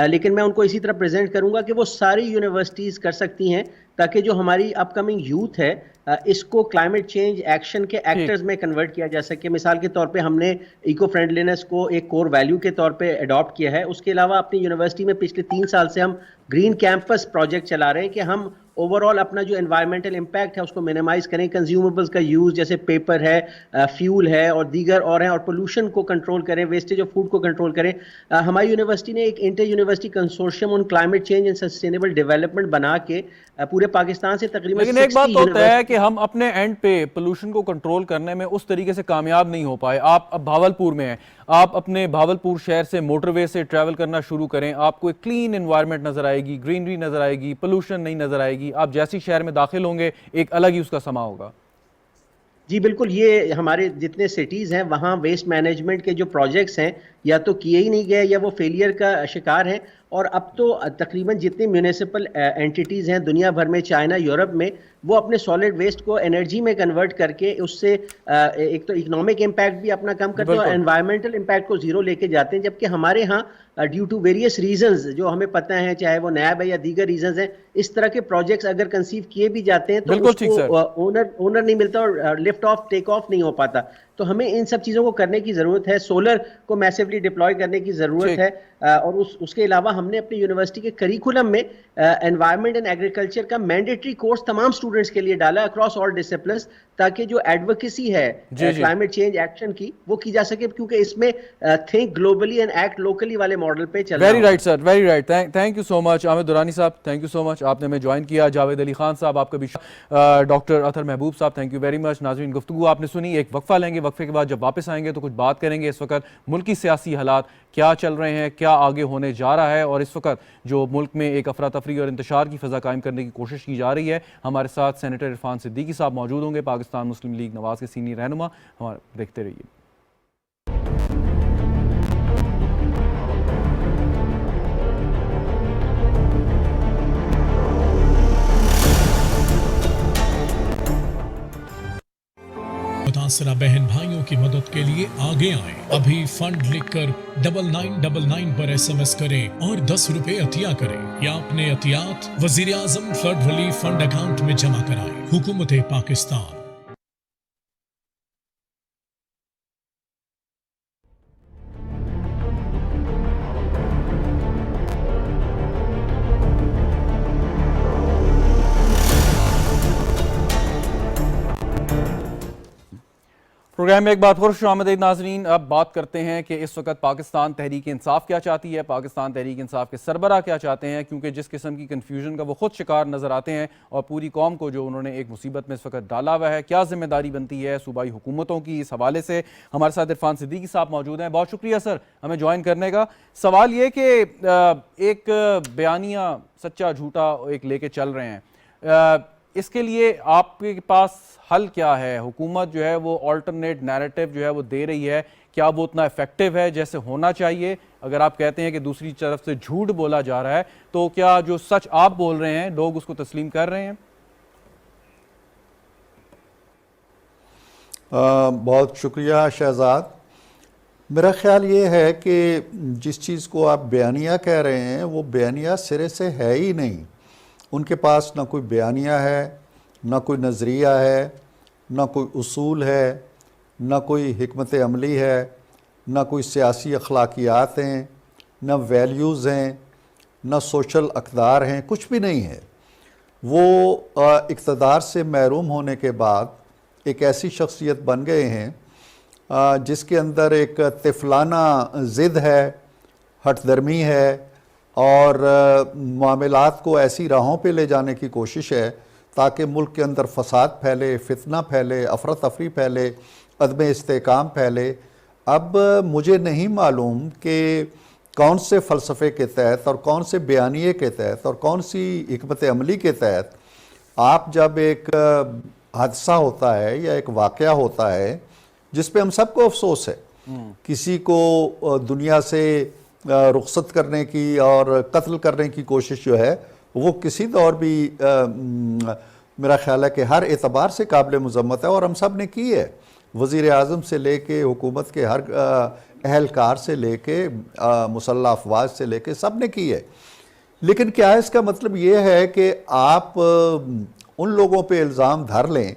لیکن میں ان کو اسی طرح پریزنٹ کروں گا کہ وہ ساری یونیورسٹیز کر سکتی ہیں تاکہ جو ہماری اپ کمنگ یوتھ ہے اس کو کلائمیٹ چینج ایکشن کے ایکٹرز میں کنورٹ کیا جا سکے. مثال کے طور پہ ہم نے ایکو فرینڈلینس کو ایک کور ویلیو کے طور پہ اڈاپٹ کیا ہے. اس کے علاوہ اپنی یونیورسٹی میں پچھلے 3 سال سے ہم گرین کیمپس پروجیکٹ چلا رہے ہیں کہ ہم اوور آل اپنا جو انوائرمنٹل امپیکٹ ہے اس کو منیمائز کریں, کنزیومیبلز کا یوز جیسے پیپر ہے, فیول ہے اور دیگر اور ہیں, اور پولوشن کو کنٹرول کریں, ویسٹیج آف فوڈ کو کنٹرول کریں. ہماری یونیورسٹی نے ایک inter university consortium on climate change and sustainable development بنا کے پورے پاکستان سے تقریباً لیکن ایک بات ہوتا ہے کہ ہم اپنے اینڈ پہ پولوشن کو کنٹرول کرنے میں اس طریقے سے کامیاب نہیں ہو پائے. آپ اب بھاولپور میں ہیں, آپ اپنے بھاولپور شہر سے موٹر وے سے ٹریول کرنا شروع کریں, آپ کو ایک کلین انوائرمنٹ نظر آئے گی, گرینری نظر آئے گی, پولوشن نہیں نظر آئے گی. آپ جیسی شہر میں داخل ہوں گے ایک الگ ہی اس کا سما ہوگا. جی بالکل، یہ ہمارے جتنے سٹیز ہیں وہاں ویسٹ مینجمنٹ کے جو پروجیکٹس ہیں یا تو کیے ہی نہیں گئے یا وہ فیلئر کا شکار ہیں، اور اب تو تقریباً جتنی میونسپل اینٹیز ہیں دنیا بھر میں، چائنا، یورپ میں، وہ اپنے سالڈ ویسٹ کو انرجی میں کنورٹ کر کے اس سے ایک تو اکنامک امپیکٹ بھی اپنا کم کرتے ہیں اور انوائرمنٹل امپیکٹ کو زیرو لے کے جاتے ہیں، جبکہ ہمارے ہاں ڈیو ٹو ویریس ریزنز جو ہمیں پتہ ہیں، چاہے وہ نیب ہے یا دیگر ریزنز ہیں، اس طرح کے پروجیکٹس اگر کنسیو کیے بھی جاتے ہیں تو اس کو اونر نہیں ملتا اور لفٹ آف ٹیک آف نہیں ہو پاتا. تو ہمیں ان سب چیزوں کو کرنے کی ضرورت ہے، سولر کو میسیولی ڈپلوائے کرنے کی ضرورت ہے، اور اس کے علاوہ ہم نے اپنی یونیورسٹی کے کریکولم میں انوائرمنٹ اینڈ ایگریکلچر کا مینڈیٹری کورس تمام اسٹوڈنٹس کے لیے ڈالا اکراس آل ڈسپلنس، تاکہ جو ایڈوکیسی ہے کلائمیٹ چینج ایکشن کی وہ کی جا سکے، کیونکہ اس میں think globally and act locally والے ماڈل پہ چل رہا ہے. Very right sir, very right. Thank you so much Aamir Durrani Sahab, thank you so مچ، آپ نے ہمیں جوائن کیا. جاوید علی خان صاحب آپ کا بھی، ڈاکٹر اطہر محبوب صاحب تھینک یو ویری مچ. ناظرین گفتگو آپ نے سنی، ایک وقفہ لیں گے، وقفے کے بعد جب واپس آئیں گے تو کچھ بات کریں گے اس وقت ملکی سیاسی حالات کیا چل رہے ہیں، کیا آگے ہونے جا رہا ہے، اور اس وقت جو ملک میں ایک افراتفری اور انتشار کی فضا قائم کرنے کی کوشش کی جا رہی ہے. ہمارے ساتھ سینیٹر عرفان صدیقی صاحب موجود ہوں گے، پاکستان مسلم لیگ نواز کے سینئر رہنما. دیکھتے رہیے. متاثرہ بہن بھائیوں کی مدد کے لیے آگے آئیں. ابھی فنڈ لکھ کر 9999 پر SMS کریں اور 10 روپے عطیہ کریں یا اپنے عطیات وزیر اعظم فلڈ ریلیف فنڈ اکاؤنٹ میں جمع کرائیں. حکومت پاکستان. پروگرام میں ایک بار خوش آمدید ناظرین. اب بات کرتے ہیں کہ اس وقت پاکستان تحریک انصاف کیا چاہتی ہے، پاکستان تحریک انصاف کے سربراہ کیا چاہتے ہیں، کیونکہ جس قسم کی کنفیوژن کا وہ خود شکار نظر آتے ہیں اور پوری قوم کو جو انہوں نے ایک مصیبت میں اس وقت ڈالا ہوا ہے، کیا ذمہ داری بنتی ہے صوبائی حکومتوں کی. اس حوالے سے ہمارے ساتھ عرفان صدیقی صاحب موجود ہیں. بہت شکریہ سر ہمیں جوائن کرنے کا. سوال یہ کہ ایک بیانیہ سچا جھوٹا ایک لے کے چل رہے ہیں، اس کے لیے آپ کے پاس حل کیا ہے؟ حکومت جو ہے وہ آلٹرنیٹ نیریٹو جو ہے وہ دے رہی ہے، کیا وہ اتنا ایفیکٹو ہے جیسے ہونا چاہیے؟ اگر آپ کہتے ہیں کہ دوسری طرف سے جھوٹ بولا جا رہا ہے تو کیا جو سچ آپ بول رہے ہیں لوگ اس کو تسلیم کر رہے ہیں؟ بہت شکریہ شہزاد. میرا خیال یہ ہے کہ جس چیز کو آپ بیانیہ کہہ رہے ہیں وہ بیانیہ سرے سے ہے ہی نہیں. ان کے پاس نہ کوئی بیانیہ ہے، نہ کوئی نظریہ ہے، نہ کوئی اصول ہے، نہ کوئی حکمت عملی ہے، نہ کوئی سیاسی اخلاقیات ہیں، نہ ویلیوز ہیں، نہ سوشل اقدار ہیں، کچھ بھی نہیں ہے. وہ اقتدار سے محروم ہونے کے بعد ایک ایسی شخصیت بن گئے ہیں جس کے اندر ایک طفلانہ ضد ہے، ہٹ درمی ہے، اور معاملات کو ایسی راہوں پہ لے جانے کی کوشش ہے تاکہ ملک کے اندر فساد پھیلے، فتنہ پھیلے، افراتفری پھیلے، عدم استحکام پھیلے. اب مجھے نہیں معلوم کہ کون سے فلسفے کے تحت اور کون سے بیانیے کے تحت اور کون سی حکمت عملی کے تحت آپ جب ایک حادثہ ہوتا ہے یا ایک واقعہ ہوتا ہے جس پہ ہم سب کو افسوس ہے، کسی کو دنیا سے رخصت کرنے کی اور قتل کرنے کی کوشش جو ہے وہ کسی دور بھی میرا خیال ہے کہ ہر اعتبار سے قابل مذمت ہے، اور ہم سب نے کی ہے، وزیر اعظم سے لے کے حکومت کے ہر اہلکار سے لے کے مسلح افواج سے لے کے سب نے کی ہے. لیکن کیا اس کا مطلب یہ ہے کہ آپ ان لوگوں پہ الزام دھر لیں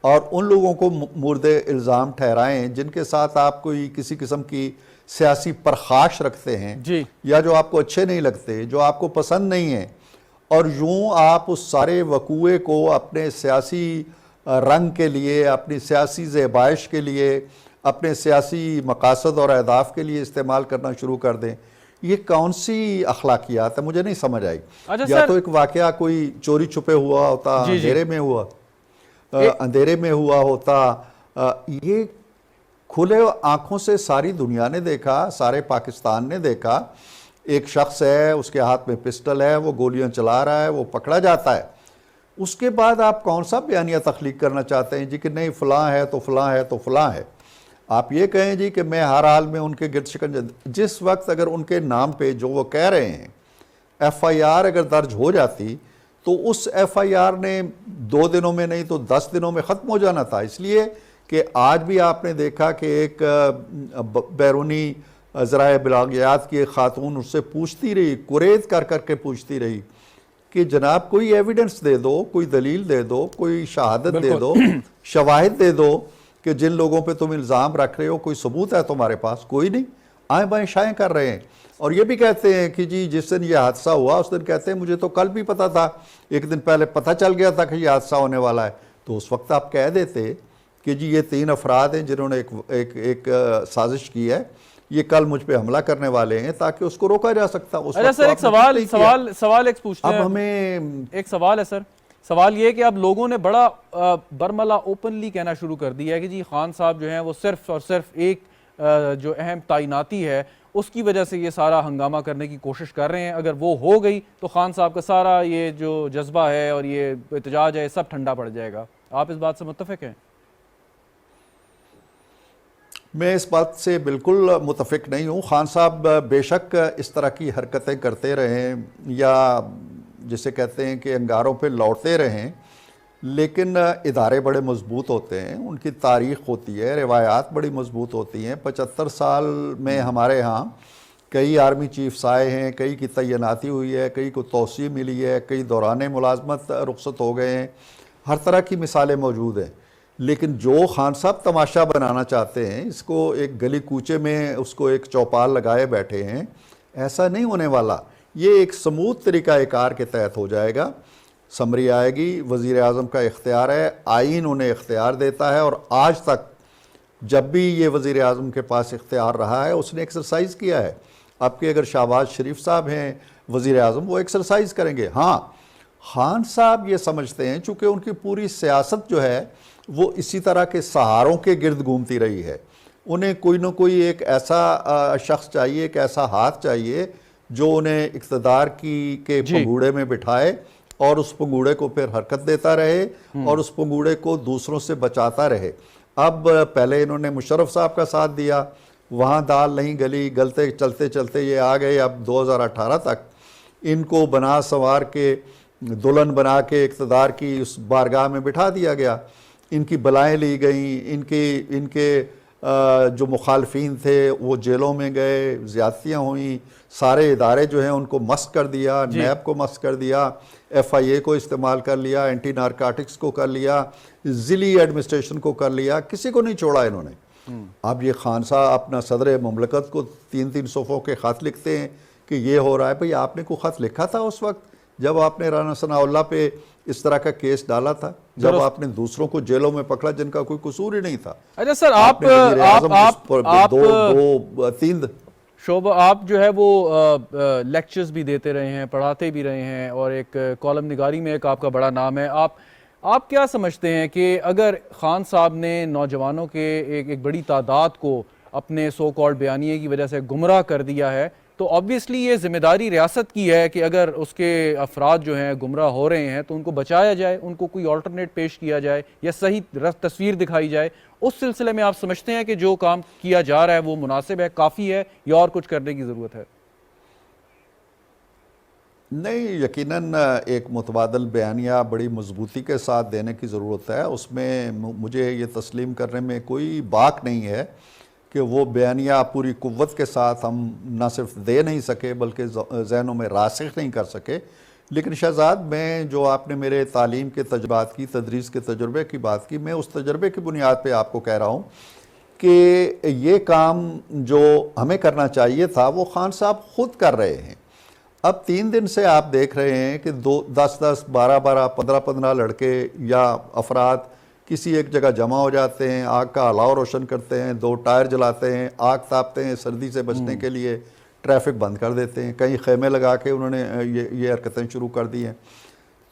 اور ان لوگوں کو مورد الزام ٹھہرائیں جن کے ساتھ آپ کوئی کسی قسم کی سیاسی پرخاش رکھتے ہیں یا جو آپ کو اچھے نہیں لگتے، جو آپ کو پسند نہیں ہیں، اور یوں آپ اس سارے وقوعے کو اپنے سیاسی رنگ کے لیے، اپنی سیاسی زیبائش کے لیے، اپنے سیاسی مقاصد اور اہداف کے لیے استعمال کرنا شروع کر دیں. یہ کون سی اخلاقیات ہے؟ مجھے نہیں سمجھ آئی. یا تو ایک واقعہ کوئی چوری چھپے ہوا ہوتا، اندھیرے میں ہوا ہوتا. یہ کھلے آنکھوں سے ساری دنیا نے دیکھا، سارے پاکستان نے دیکھا. ایک شخص ہے، اس کے ہاتھ میں پسٹل ہے، وہ گولیاں چلا رہا ہے، وہ پکڑا جاتا ہے. اس کے بعد آپ کون سا بیانیہ تخلیق کرنا چاہتے ہیں جی کہ نہیں فلاں ہے تو فلاں ہے تو فلاں ہے. آپ یہ کہیں جی کہ میں ہر حال میں ان کے گرد شکنجہ, جس وقت اگر ان کے نام پہ جو وہ کہہ رہے ہیں ایف آئی آر اگر درج ہو جاتی تو اس ایف آئی آر نے 2 دنوں میں نہیں تو 10 دنوں میں ختم ہو جانا تھا. اس لیے کہ آج بھی آپ نے دیکھا کہ ایک بیرونی ذرائع بلاغیات کی ایک خاتون اس سے پوچھتی رہی, قرید کر کر کے پوچھتی رہی کہ جناب کوئی ایویڈنس دے دو, کوئی دلیل دے دو, کوئی شہادت دے دو, شواہد دے دو کہ جن لوگوں پہ تم الزام رکھ رہے ہو کوئی ثبوت ہے تمہارے پاس. کوئی نہیں, آئیں بائیں شائیں کر رہے ہیں. اور یہ بھی کہتے ہیں کہ جی جس دن یہ حادثہ ہوا اس دن کہتے ہیں مجھے تو کل بھی پتا تھا, 1 دن پہلے پتہ چل گیا تھا کہ یہ حادثہ ہونے والا ہے. تو اس وقت آپ کہہ دیتے کہ جی یہ 3 افراد ہیں جنہوں نے ایک سازش کی ہے, یہ کل مجھ پہ حملہ کرنے والے ہیں, تاکہ اس کو روکا جا سکتا. اچھا سر ایک سوال ایک پوچھتے ہیں. اب ہمیں ایک سوال ہے سر, سوال یہ کہ اب لوگوں نے بڑا برملا اوپنلی کہنا شروع کر دیا ہے کہ جی خان صاحب جو ہیں وہ صرف اور صرف ایک جو اہم تعیناتی ہے اس کی وجہ سے یہ سارا ہنگامہ کرنے کی کوشش کر رہے ہیں, اگر وہ ہو گئی تو خان صاحب کا سارا یہ جو جذبہ ہے اور یہ احتجاج ہے سب ٹھنڈا پڑ جائے گا. آپ اس بات سے متفق ہیں؟ میں اس بات سے بالکل متفق نہیں ہوں. خان صاحب بے شک اس طرح کی حرکتیں کرتے رہیں یا جسے کہتے ہیں کہ انگاروں پہ لوٹتے رہیں, لیکن ادارے بڑے مضبوط ہوتے ہیں, ان کی تاریخ ہوتی ہے, روایات بڑی مضبوط ہوتی ہیں. 75 سال میں ہمارے ہاں کئی آرمی چیفز آئے ہیں, کئی کی تعیناتی ہوئی ہے, کئی کو توسیع ملی ہے, کئی دوران ملازمت رخصت ہو گئے ہیں, ہر طرح کی مثالیں موجود ہیں. لیکن جو خان صاحب تماشا بنانا چاہتے ہیں, اس کو ایک گلی کوچے میں اس کو ایک چوپال لگائے بیٹھے ہیں, ایسا نہیں ہونے والا. یہ ایک سموتھ طریقہ کار کے تحت ہو جائے گا. سمری آئے گی, وزیر اعظم کا اختیار ہے, آئین انہیں اختیار دیتا ہے, اور آج تک جب بھی یہ وزیر اعظم کے پاس اختیار رہا ہے اس نے ایکسرسائز کیا ہے. آپ کے اگر شہباز شریف صاحب ہیں وزیر اعظم, وہ ایکسرسائز کریں گے. ہاں خان صاحب یہ سمجھتے ہیں چونکہ ان کی پوری سیاست جو ہے وہ اسی طرح کے سہاروں کے گرد گھومتی رہی ہے, انہیں کوئی نہ کوئی ایک ایسا شخص چاہیے, ایک ایسا ہاتھ چاہیے جو انہیں اقتدار کے پنگوڑے میں بٹھائے اور اس پنگوڑے کو پھر حرکت دیتا رہے اور اس پنگوڑے کو دوسروں سے بچاتا رہے. اب پہلے انہوں نے مشرف صاحب کا ساتھ دیا, وہاں دال نہیں گلی, گلتے چلتے چلتے یہ آ گئے. اب 2018 تک ان کو بنا سنوار کے دلہن بنا کے اقتدار کی اس بارگاہ میں بٹھا دیا گیا. ان کی بلائیں لی گئیں, ان کے جو مخالفین تھے وہ جیلوں میں گئے, زیادتیاں ہوئیں, سارے ادارے جو ہیں ان کو مسخ کر دیا, نیب کو مسخ کر دیا, ایف آئی اے کو استعمال کر لیا, اینٹی نارکاٹکس کو کر لیا, ضلعی ایڈمنسٹریشن کو کر لیا, کسی کو نہیں چھوڑا انہوں نے. اب یہ خان صاحب اپنا صدر مملکت کو 3 صفحوں کے خط لکھتے ہیں کہ یہ ہو رہا ہے. بھئی آپ نے کوئی خط لکھا تھا اس وقت جب آپ نے رانا ثناء اللہ پہ اس طرح کا کیس ڈالا تھا, جب آپ نے دوسروں کو جیلوں میں پکڑا جن کا کوئی قصور ہی نہیں تھا؟ اچھا سر شعبہ آپ جو ہے وہ لیکچرز بھی دیتے رہے ہیں, پڑھاتے بھی رہے ہیں, اور ایک کالم نگاری میں ایک آپ کا بڑا نام ہے. آپ کیا سمجھتے ہیں کہ اگر خان صاحب نے نوجوانوں کے ایک بڑی تعداد کو اپنے سو کالڈ بیانیے کی وجہ سے گمراہ کر دیا ہے, تو آبویسلی یہ ذمہ داری ریاست کی ہے کہ اگر اس کے افراد جو ہیں گمراہ ہو رہے ہیں تو ان کو بچایا جائے, ان کو کوئی آلٹرنیٹ پیش کیا جائے یا صحیح تصویر دکھائی جائے. اس سلسلے میں آپ سمجھتے ہیں کہ جو کام کیا جا رہا ہے وہ مناسب ہے, کافی ہے, یا اور کچھ کرنے کی ضرورت ہے؟ نہیں, یقیناً ایک متبادل بیانیہ بڑی مضبوطی کے ساتھ دینے کی ضرورت ہے. اس میں مجھے یہ تسلیم کرنے میں کوئی باک نہیں ہے کہ وہ بیانیہ پوری قوت کے ساتھ ہم نہ صرف دے نہیں سکے بلکہ ذہنوں میں راسخ نہیں کر سکے. لیکن شہزاد, میں جو آپ نے میرے تعلیم کے تجربات کی, تدریس کے تجربے کی بات کی, میں اس تجربے کی بنیاد پہ آپ کو کہہ رہا ہوں کہ یہ کام جو ہمیں کرنا چاہیے تھا وہ خان صاحب خود کر رہے ہیں. اب 3 دن سے آپ دیکھ رہے ہیں کہ 10-10, 12-12, 15-15 لڑکے یا افراد کسی ایک جگہ جمع ہو جاتے ہیں, آگ کا الاؤ روشن کرتے ہیں, 2 ٹائر جلاتے ہیں, آگ تاپتے ہیں, سردی سے بچنے کے لیے ٹریفک بند کر دیتے ہیں, کہیں خیمے لگا کے انہوں نے یہ حرکتیں شروع کر دی ہیں.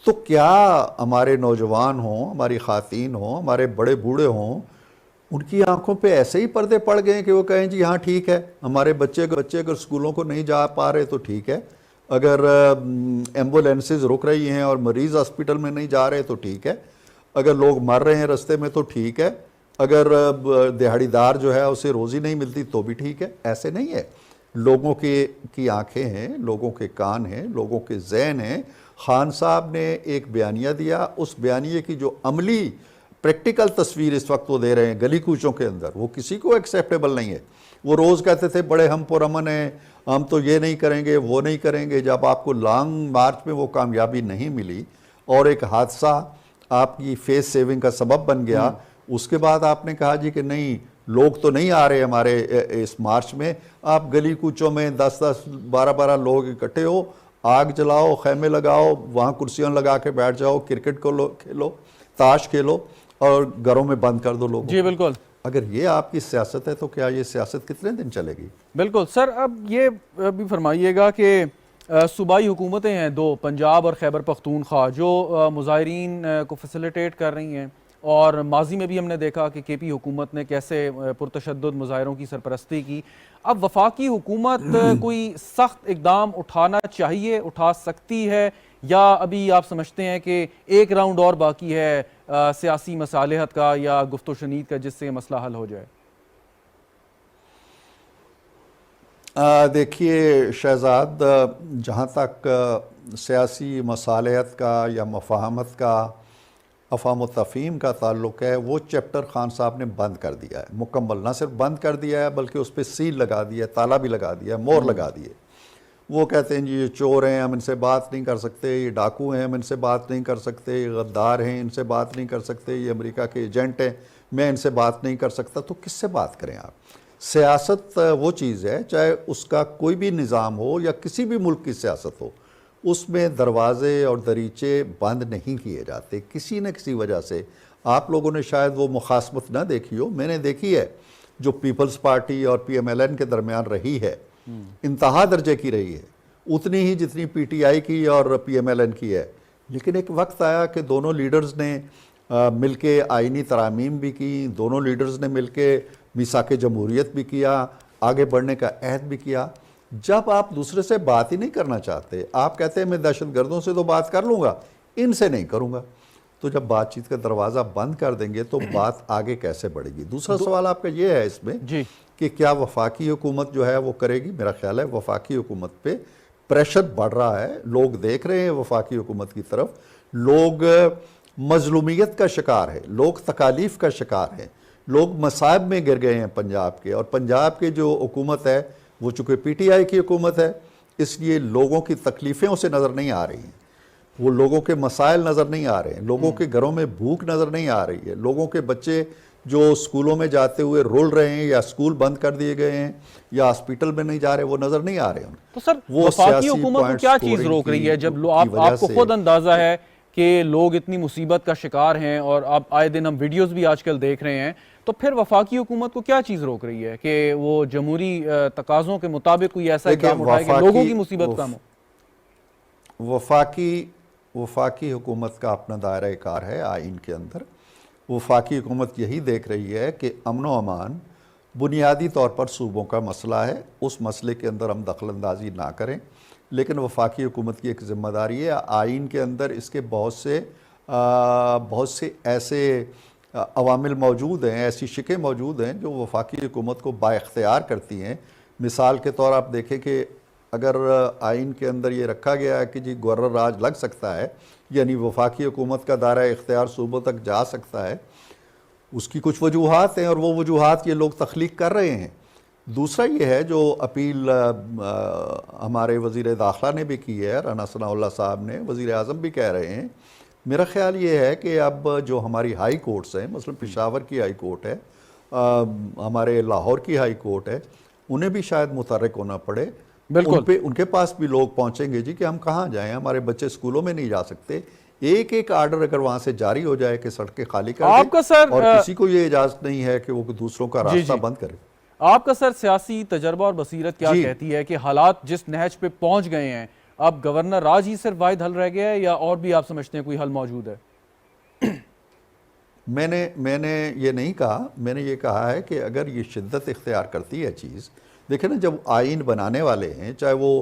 تو کیا ہمارے نوجوان ہوں, ہماری خواتین ہوں, ہمارے بڑے بوڑھے ہوں, ان کی آنکھوں پہ ایسے ہی پردے پڑ گئے کہ وہ کہیں جی ہاں ٹھیک ہے, ہمارے بچے اگر اسکولوں کو نہیں جا پا رہے تو ٹھیک ہے, اگر ایمبولینسز رک رہی ہیں اور مریض ہاسپٹل میں نہیں جا رہے تو ٹھیک ہے، اگر لوگ مر رہے ہیں رستے میں تو ٹھیک ہے، اگر دہاڑی دار جو ہے اسے روزی نہیں ملتی تو بھی ٹھیک ہے۔ ایسے نہیں ہے، لوگوں کی آنکھیں ہیں، لوگوں کے کان ہیں، لوگوں کے ذہن ہیں۔ خان صاحب نے ایک بیانیہ دیا، اس بیانیے کی جو عملی پریکٹیکل تصویر اس وقت وہ دے رہے ہیں گلی کوچوں کے اندر، وہ کسی کو ایکسیپٹیبل نہیں ہے۔ وہ روز کہتے تھے بڑے ہم پرامن ہیں، ہم تو یہ نہیں کریں گے وہ نہیں کریں گے، جب آپ کو لانگ مارچ میں وہ کامیابی نہیں ملی اور ایک حادثہ آپ کی فیس سیونگ کا سبب بن گیا، اس کے بعد آپ نے کہا جی کہ نہیں لوگ تو نہیں آ رہے ہمارے اس مارچ میں، آپ گلی کوچوں میں 10-10 12-12 لوگ اکٹھے ہو، آگ جلاؤ، خیمے لگاؤ، وہاں کرسیاں لگا کے بیٹھ جاؤ، کرکٹ کو کھیلو، تاش کھیلو اور گھروں میں بند کر دو لوگوں جی بالکل۔ اگر یہ آپ کی سیاست ہے تو کیا یہ سیاست کتنے دن چلے گی؟ بالکل سر، اب یہ بھی فرمائیے گا کہ صوبائی حکومتیں ہیں دو، پنجاب اور خیبر پختونخوا، جو مظاہرین کو فیسیلیٹیٹ کر رہی ہیں، اور ماضی میں بھی ہم نے دیکھا کہ کے پی حکومت نے کیسے پرتشدد مظاہروں کی سرپرستی کی۔ اب وفاقی حکومت کوئی سخت اقدام اٹھانا چاہیے، اٹھا سکتی ہے، یا ابھی آپ سمجھتے ہیں کہ ایک راؤنڈ اور باقی ہے سیاسی مصالحت کا یا گفت و شنید کا جس سے یہ مسئلہ حل ہو جائے؟ دیکھیے شہزاد، جہاں تک سیاسی مصالحت کا یا مفاہمت کا، افہام و تفہیم کا تعلق ہے، وہ چیپٹر خان صاحب نے بند کر دیا ہے مکمل، نہ صرف بند کر دیا ہے بلکہ اس پہ سیل لگا دیا ہے، تالا بھی لگا دیا ہے، مور لگا دیے۔ وہ کہتے ہیں جی یہ چور ہیں ہم ان سے بات نہیں کر سکتے، یہ ڈاکو ہیں ہم ان سے بات نہیں کر سکتے، یہ غدار ہیں ان سے بات نہیں کر سکتے، یہ امریکہ کے ایجنٹ ہیں میں ان سے بات نہیں کر سکتا۔ تو کس سے بات کریں آپ؟ سیاست وہ چیز ہے، چاہے اس کا کوئی بھی نظام ہو یا کسی بھی ملک کی سیاست ہو، اس میں دروازے اور دریچے بند نہیں کیے جاتے کسی نہ کسی وجہ سے۔ آپ لوگوں نے شاید وہ مخاصمت نہ دیکھی ہو، میں نے دیکھی ہے، جو پیپلز پارٹی اور پی ایم ایل این کے درمیان رہی ہے، انتہا درجے کی رہی ہے، اتنی ہی جتنی پی ٹی آئی کی اور پی ایم ایل این کی ہے۔ لیکن ایک وقت آیا کہ دونوں لیڈرز نے مل کے آئینی ترامیم بھی کی، دونوں لیڈرز نے مل کے میثاق جمہوریت بھی کیا، آگے بڑھنے کا عہد بھی کیا۔ جب آپ دوسرے سے بات ہی نہیں کرنا چاہتے، آپ کہتے ہیں میں دہشت گردوں سے تو بات کر لوں گا، ان سے نہیں کروں گا، تو جب بات چیت کا دروازہ بند کر دیں گے تو بات آگے کیسے بڑھے گی؟ دوسرا سوال آپ کا یہ ہے اس میں کہ کیا وفاقی حکومت جو ہے وہ کرے گی؟ میرا خیال ہے وفاقی حکومت پہ پریشر بڑھ رہا ہے، لوگ دیکھ رہے ہیں وفاقی حکومت کی طرف، لوگ مظلومیت کا شکار ہے، لوگ تکالیف کا شکار ہیں، لوگ مصائب میں گر گئے ہیں پنجاب کے، اور پنجاب کے جو حکومت ہے وہ چونکہ پی ٹی آئی کی حکومت ہے، اس لیے لوگوں کی تکلیفیں اسے نظر نہیں آ رہی ہیں، وہ لوگوں کے مسائل نظر نہیں آ رہے ہیں، لوگوں کے گھروں میں بھوک نظر نہیں آ رہی ہے، لوگوں کے بچے جو سکولوں میں جاتے ہوئے رول رہے ہیں یا سکول بند کر دیے گئے ہیں یا ہاسپٹل میں نہیں جا رہے، وہ نظر نہیں آ رہے ہیں۔ تو سر وفاقی حکومت کو کیا چیز روک رہی ہے جب آپ کو خود اندازہ ہے کہ لوگ اتنی مصیبت کا شکار ہیں، اور آپ آئے دن ہم ویڈیوز بھی آج کل دیکھ رہے ہیں، تو پھر وفاقی حکومت کو کیا چیز روک رہی ہے کہ وہ جمہوری تقاضوں کے مطابق کوئی ایسا اقدام اٹھائے کہ لوگوں کی مصیبت کم ہو؟ وفاقی حکومت کا اپنا دائرہ کار ہے آئین کے اندر۔ وفاقی حکومت یہی دیکھ رہی ہے کہ امن و امان بنیادی طور پر صوبوں کا مسئلہ ہے، اس مسئلے کے اندر ہم دخل اندازی نہ کریں، لیکن وفاقی حکومت کی ایک ذمہ داری ہے، آئین کے اندر اس کے بہت سے ایسے عوامل موجود ہیں، ایسی شکیں موجود ہیں جو وفاقی حکومت کو با اختیار کرتی ہیں۔ مثال کے طور آپ دیکھیں کہ اگر آئین کے اندر یہ رکھا گیا ہے کہ جی گورنر راج لگ سکتا ہے، یعنی وفاقی حکومت کا دائرہ اختیار صوبوں تک جا سکتا ہے، اس کی کچھ وجوہات ہیں اور وہ وجوہات یہ لوگ تخلیق کر رہے ہیں۔ دوسرا یہ ہے جو اپیل ہمارے وزیر داخلہ نے بھی کی ہے، رانا ثناء اللہ صاحب نے، وزیر اعظم بھی کہہ رہے ہیں، میرا خیال یہ ہے کہ اب جو ہماری ہائی کورٹس ہیں، مثلا پشاور کی ہائی کورٹ ہے، ہمارے لاہور کی ہائی کورٹ ہے، انہیں بھی شاید متحرک ہونا پڑے، ان کے پاس بھی لوگ پہنچیں گے جی کہ ہم کہاں جائیں، ہمارے بچے سکولوں میں نہیں جا سکتے۔ ایک آرڈر اگر وہاں سے جاری ہو جائے کہ سڑکیں خالی کر دیں، اور کسی کو یہ اجازت نہیں ہے کہ وہ دوسروں کا راستہ بند کرے۔ آپ کا سر سیاسی تجربہ اور بصیرت کیا کہتی ہے کہ حالات جس نہج پہ پہنچ گئے ہیں، اب گورنر راج ہی صرف واحد حل رہ گیا ہے یا اور بھی آپ سمجھتے ہیں کوئی حل موجود ہے؟ میں نے یہ نہیں کہا، میں نے یہ کہا ہے کہ اگر یہ شدت اختیار کرتی ہے چیز، دیکھیں نا جب آئین بنانے والے ہیں، چاہے وہ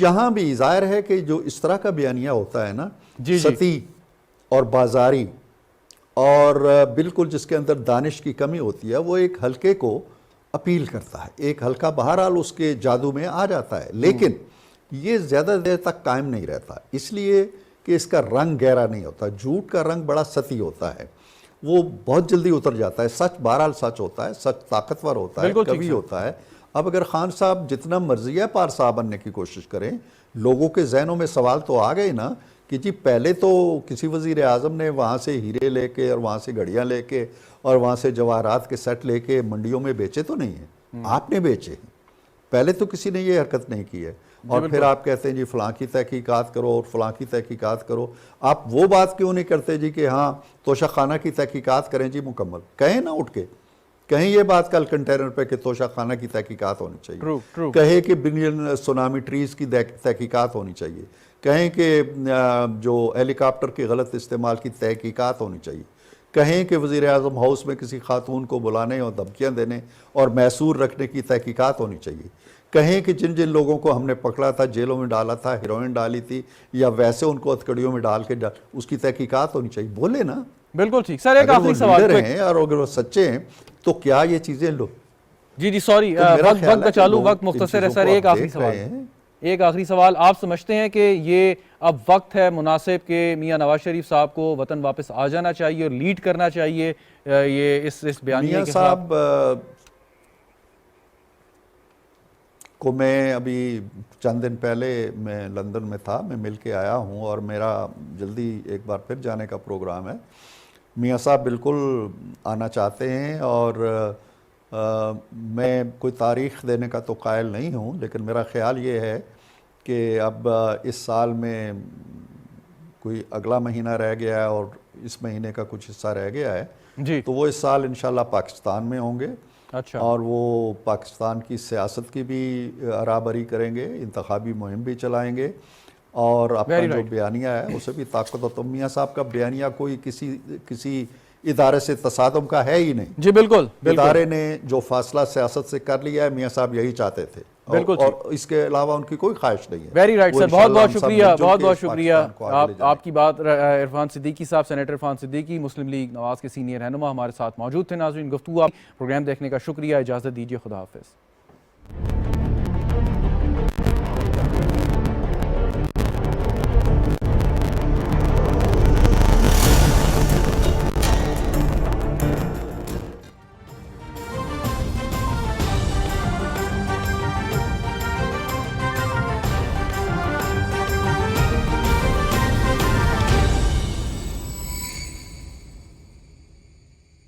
یہاں بھی ظاہر ہے کہ جو اس طرح کا بیانیہ ہوتا ہے نا سطحی اور بازاری اور بالکل جس کے اندر دانش کی کمی ہوتی ہے، وہ ایک حلقے کو اپیل کرتا ہے، ایک حلقہ بہرحال اس کے جادو میں آ جاتا ہے، لیکن یہ زیادہ دیر تک قائم نہیں رہتا، اس لیے کہ اس کا رنگ گہرا نہیں ہوتا. جھوٹ کا رنگ بڑا سطحی ہوتا ہے، وہ بہت جلدی اتر جاتا ہے. سچ بہرحال سچ ہوتا ہے، سچ طاقتور ہوتا ہے، کبھی ہوتا ہے. اب اگر خان صاحب جتنا مرضی ہے پارسا بننے کی کوشش کریں، لوگوں کے ذہنوں میں سوال تو آ گئے نا کہ جی پہلے تو کسی وزیر اعظم نے وہاں سے ہیرے لے کے اور وہاں سے گھڑیاں لے کے اور وہاں سے جواہرات کے سیٹ لے کے منڈیوں میں بیچے تو نہیں ہیں، آپ نے بیچے ہیں. پہلے تو کسی نے یہ حرکت نہیں کی ہے. اور پھر آپ کہتے ہیں جی فلاں کی تحقیقات کرو اور فلاں کی تحقیقات کرو. آپ وہ بات کیوں نہیں کرتے جی کہ ہاں توشہ خانہ کی تحقیقات کریں جی مکمل؟ کہیں نا اٹھ کے، کہیں یہ بات کل کنٹینر پہ کہ توشہ خانہ کی تحقیقات ہونی چاہیے، کہیں کہ بلین سونامی ٹریز کی تحقیقات ہونی چاہیے، کہیں کہ جو ہیلی کاپٹر کے غلط استعمال کی تحقیقات ہونی چاہیے، کہیں کہ وزیر اعظم ہاؤس میں کسی خاتون کو بلانے اور دھمکیاں دینے اور محصور رکھنے کی تحقیقات ہونی چاہیے، کہیں کہ جن لوگوں کو ہم نے پکڑا تھا، جیلوں میں ڈالا تھا، ہیروئن ڈالی تھی یا ویسے ان کو ہتھکڑیوں میں ڈال کے اس کی تحقیقات ہونی چاہیے. بولے نا. بالکل ٹھیک. سر ایک آخری سوال ہیں اور اگر وہ سچے ہیں تو کیا یہ چیزیں لو. جی سوری وقت کا چالو، وقت مختصر ہے سر. ایک آخری سوال، آپ سمجھتے ہیں کہ یہ اب وقت ہے مناسب کہ میاں نواز شریف صاحب کو وطن واپس آ جانا چاہیے اور لیڈ کرنا چاہیے یہ اس بیانیے کے خلاف؟ میاں صاحب کو میں ابھی چند دن پہلے میں لندن میں تھا، میں مل کے آیا ہوں اور میرا جلدی ایک بار پھر جانے کا پروگرام ہے. میاں صاحب بالکل آنا چاہتے ہیں اور میں کوئی تاریخ دینے کا تو قائل نہیں ہوں، لیکن میرا خیال یہ ہے کہ اب اس سال میں کوئی اگلا مہینہ رہ گیا ہے اور اس مہینے کا کچھ حصہ رہ گیا ہے، تو وہ اس سال انشاءاللہ پاکستان میں ہوں گے. اور وہ پاکستان کی سیاست کی بھی رہبری کریں گے، انتخابی مہم بھی چلائیں گے اور اپنا جو بیانیہ ہے اسے بھی طاقت. تو میاں صاحب کا بیانیہ کوئی کسی ادارے سے تصادم کا ہے ہی نہیں. جی بالکل. ادارے نے جو فاصلہ سیاست سے کر لیا ہے، میاں صاحب یہی چاہتے تھے اور اس کے علاوہ ان کی کوئی خواہش نہیں ہے. ویری رائٹ سر، بہت بہت شکریہ، بہت بہت شکریہ. آپ کی بات عرفان صدیقی صاحب، سینیٹر عرفان صدیقی، مسلم لیگ نواز کے سینئر رہنما ہمارے ساتھ موجود تھے. ناظرین، گفتگو پروگرام دیکھنے کا شکریہ، اجازت دیجیے، خدا حافظ.